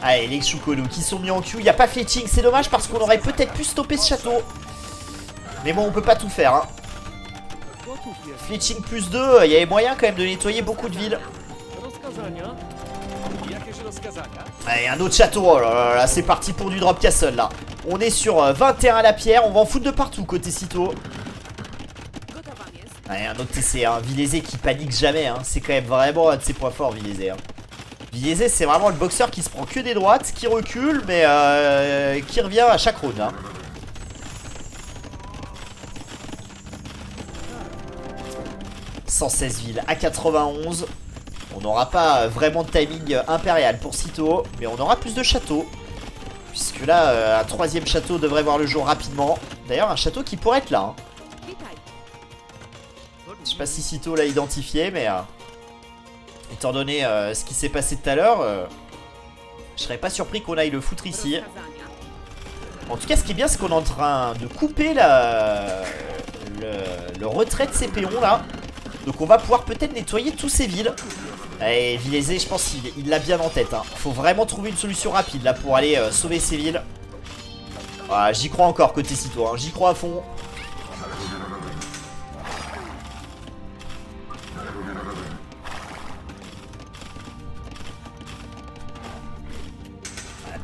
Allez, les Shukonu qui sont mis en queue. Il n'y a pas fletching, c'est dommage parce qu'on aurait peut-être pu stopper ce château. Mais bon, on peut pas tout faire. Hein. Fletching plus 2, il y avait moyen quand même de nettoyer beaucoup de villes. Allez, un autre château. Oh là là, là c'est parti pour du drop castle là. On est sur 21 à la pierre. On va en foutre de partout côté Cito. Allez, un autre TC, hein. Villézé qui panique jamais, hein. C'est quand même vraiment un de ses points forts, Villézé. Hein. Villézé, c'est vraiment le boxeur qui se prend que des droites, qui recule, mais qui revient à chaque round. Hein. « 116 villes à 91. On n'aura pas vraiment de timing impérial pour Cito, mais on aura plus de châteaux. Puisque là, un troisième château devrait voir le jour rapidement. D'ailleurs, un château qui pourrait être là. Hein. Je sais pas si Cito l'a identifié, mais étant donné ce qui s'est passé tout à l'heure, je serais pas surpris qu'on aille le foutre ici. En tout cas, ce qui est bien, c'est qu'on est en train de couper le retrait de ces péons là. Donc on va pouvoir peut-être nettoyer tous ces villes. Et Villézé, je pense qu'il l'a bien en tête. Hein. Faut vraiment trouver une solution rapide là pour aller sauver ces villes. Voilà, j'y crois encore côté Cito, hein. J'y crois à fond.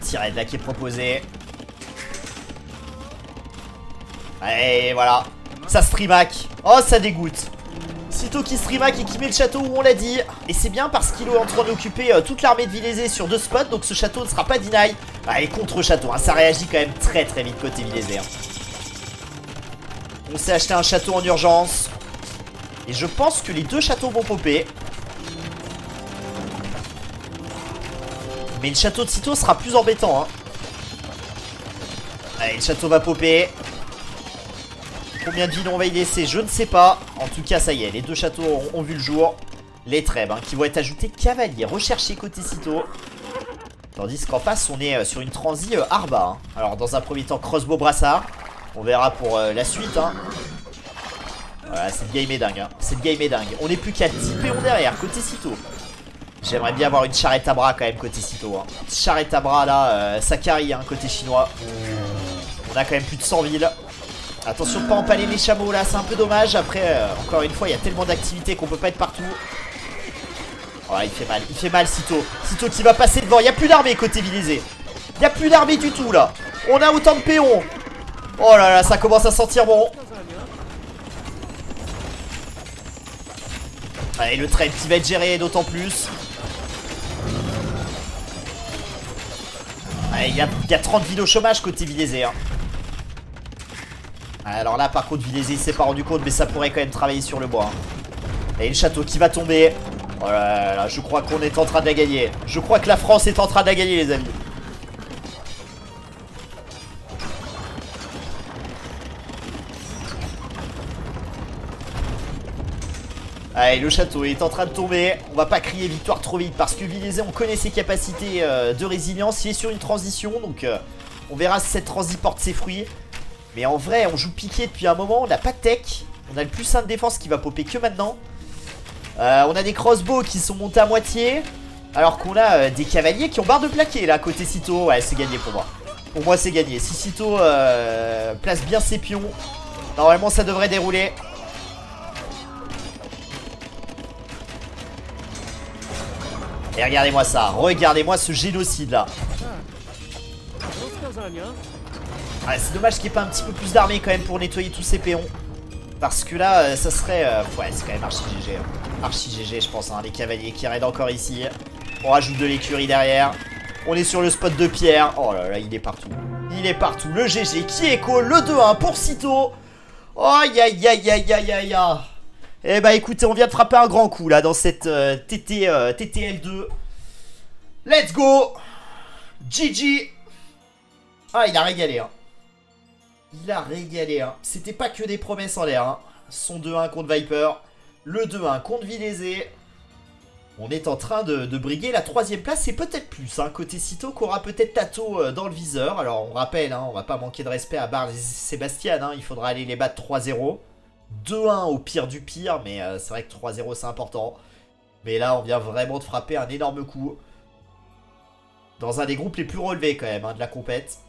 Tirade là qui est proposé. Allez, voilà. Ça streamac. Oh, ça dégoûte. Cito qui streamac et qui met le château où on l'a dit. Et c'est bien parce qu'il est en train d'occuper toute l'armée de Villézé sur 2 spots. Donc ce château ne sera pas deny. Allez, contre château. Hein, ça réagit quand même très très vite côté Villézé. Hein. On s'est acheté un château en urgence. Et je pense que les 2 châteaux vont popper. Mais le château de Cito sera plus embêtant. Hein. Allez, le château va popper. Combien de villes on va y laisser, je ne sais pas. En tout cas, ça y est, les 2 châteaux ont vu le jour. Les trèbes hein, qui vont être ajoutés cavaliers recherchés côté Cito. Tandis qu'en face, on est sur une transi Arba. Hein. Alors, dans un premier temps, crossbow brassard. On verra pour la suite. Hein. Voilà, cette game est dingue. Hein. Cette game est dingue. On n'est plus qu'à 10 péons derrière côté Cito. J'aimerais bien avoir une charrette à bras quand même côté Cito. Hein. Charrette à bras là, ça carry hein, côté chinois. On a quand même plus de 100 villes. Attention de pas empaler les chameaux là, c'est un peu dommage. Après, encore une fois, il y a tellement d'activités qu'on peut pas être partout. Oh, il fait mal Cito. Cito qui va passer devant. Il n'y a plus d'armée côté Vilésé. Il n'y a plus d'armée du tout là. On a autant de péons. Oh là là, ça commence à sentir bon. Allez, le trade qui va être géré d'autant plus. Allez, il y a 30 villes au chômage côté Vilésé. Hein. Alors là, par contre, Vilésé, il s'est pas rendu compte, mais ça pourrait quand même travailler sur le bois. Hein. Et le château qui va tomber. Oh là là, je crois qu'on est en train de la gagner. Je crois que la France est en train de la gagner, les amis. Allez, le château est en train de tomber. On va pas crier victoire trop vite parce que Vilésé, on connaît ses capacités de résilience. Il est sur une transition, donc on verra si cette transi porte ses fruits. Mais en vrai, on joue piqué depuis un moment. On n'a pas de tech. On a le plus 1 de défense qui va popper que maintenant. On a des crossbows qui sont montés à moitié. Alors qu'on a des cavaliers qui ont barre de plaqué là, côté Cito. Ouais, c'est gagné pour moi. Pour moi, c'est gagné. Si Cito place bien ses pions, normalement, ça devrait dérouler. Et regardez-moi ça, regardez-moi ce génocide là. Ah, c'est dommage qu'il n'y ait pas un petit peu plus d'armée quand même pour nettoyer tous ces péons. Parce que là, ça serait... ouais, c'est quand même archi GG. Hein. Archi GG, je pense. Hein. Les cavaliers qui raident encore ici. On rajoute de l'écurie derrière. On est sur le spot de Pierre. Oh là là, il est partout. Il est partout. Le GG qui écho. Le 2-1 pour Cito. Aïe aïe aïe aïe aïe aïe aïe. Eh bah écoutez, on vient de frapper un grand coup là dans cette TTL2. Let's go. GG. Ah, il a régalé hein. Il a régalé hein. C'était pas que des promesses en l'air hein. Son 2-1 contre Viper. Le 2-1 contre Vilésé. On est en train de briguer la 3ème place et peut-être plus hein. Côté Cito qu'aura peut-être Tato dans le viseur. Alors on rappelle hein, on va pas manquer de respect à Barre et Sébastien hein. Il faudra aller les battre 3-0. 2-1 au pire du pire, mais c'est vrai que 3-0 c'est important. Mais là on vient vraiment de frapper un énorme coup. Dans un des groupes les plus relevés quand même hein, de la compète.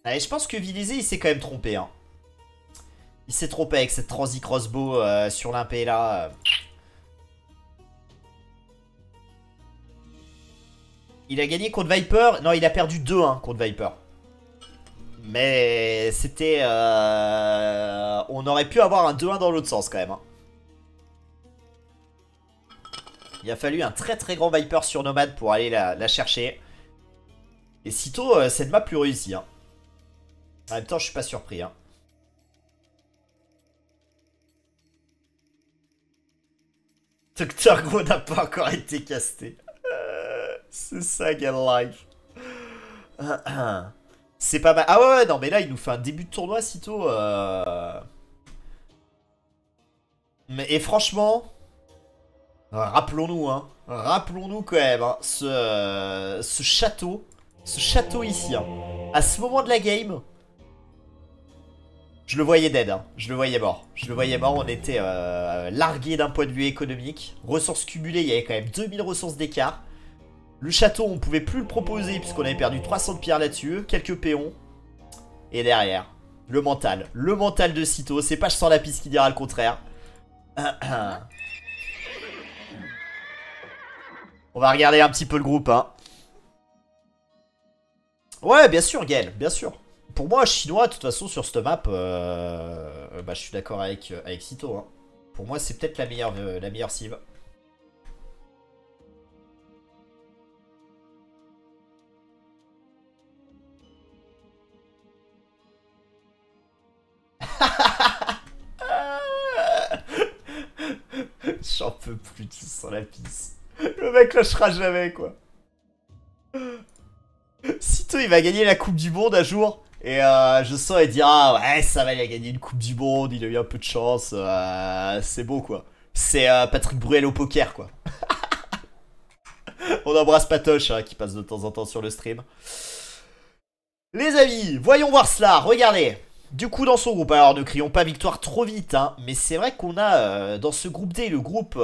Allez, je pense que Vilésé il s'est quand même trompé hein. Il s'est trompé avec cette transi crossbow sur l'impé là. Il a gagné contre Viper. Non, il a perdu 2-1 contre Viper. Mais c'était... on aurait pu avoir un 2-1 dans l'autre sens quand même. Hein. Il a fallu un très très grand Viper sur Nomade pour aller la chercher. Et Cito, cette map plus réussie. Hein. En même temps, je suis pas surpris. Hein. Dr. Gros n'a pas encore été casté. C'est ça, Gal Life. C'est pas mal. Ah ouais, non, mais là, il nous fait un début de tournoi, Cito. Et franchement, rappelons-nous, hein. Rappelons-nous quand même, hein, ce château. Ce château ici, hein. À ce moment de la game, je le voyais dead, hein. Je le voyais mort. Je le voyais mort, on était largué d'un point de vue économique. Ressources cumulées, il y avait quand même 2000 ressources d'écart. Le château, on pouvait plus le proposer puisqu'on avait perdu 300 de pierres là-dessus. Quelques péons. Et derrière, le mental. Le mental de Cito. C'est pas je sens la piste qui dira le contraire. On va regarder un petit peu le groupe, hein. Ouais, bien sûr, Gaël, bien sûr. Pour moi, chinois, de toute façon, sur cette map, bah, je suis d'accord avec Cito. Hein. Pour moi, c'est peut-être la meilleure cible. J'en peux plus tous sans la pisse. Le mec lâchera jamais, quoi. Cito, il va gagner la Coupe du Monde un jour. Et je sens, il dira, ouais, ça va, il a gagné une Coupe du Monde, il a eu un peu de chance. C'est beau, quoi. C'est Patrick Bruel au poker, quoi. On embrasse Patoche, hein, qui passe de temps en temps sur le stream. Les amis, voyons voir cela. Regardez. Du coup, dans son groupe, alors ne crions pas victoire trop vite, hein, mais c'est vrai qu'on a dans ce groupe D, le groupe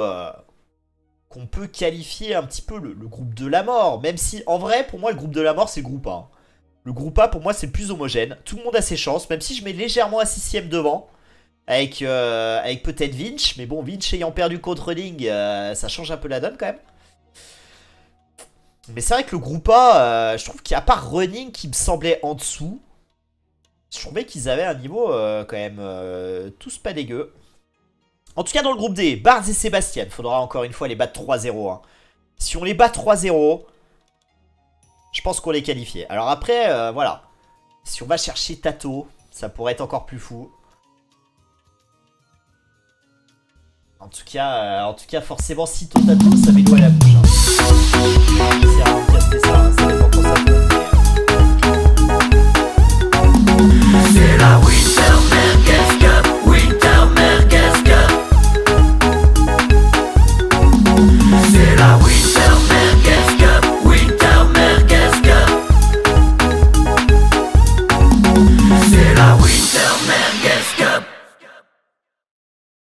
qu'on peut qualifier un petit peu le groupe de la mort. Même si, en vrai, pour moi, le groupe de la mort, c'est le groupe A. Hein. Le groupe A, pour moi, c'est le plus homogène. Tout le monde a ses chances, même si je mets légèrement un 6ème devant. avec peut-être Vinch. Mais bon, Vinch ayant perdu contre Running, ça change un peu la donne quand même. Mais c'est vrai que le groupe A, je trouve qu'à part Running qui me semblait en dessous, je trouvais qu'ils avaient un niveau quand même tous pas dégueu. En tout cas dans le groupe D, Bards et Sébastien, faudra encore une fois les battre 3-0. Hein. Si on les bat 3-0, je pense qu'on les qualifiait. Alors après, voilà. Si on va chercher Tato, ça pourrait être encore plus fou. En tout cas forcément, Sito Tato, ça met l'eau à la bouche. Hein. C'est rare de dire ça, hein.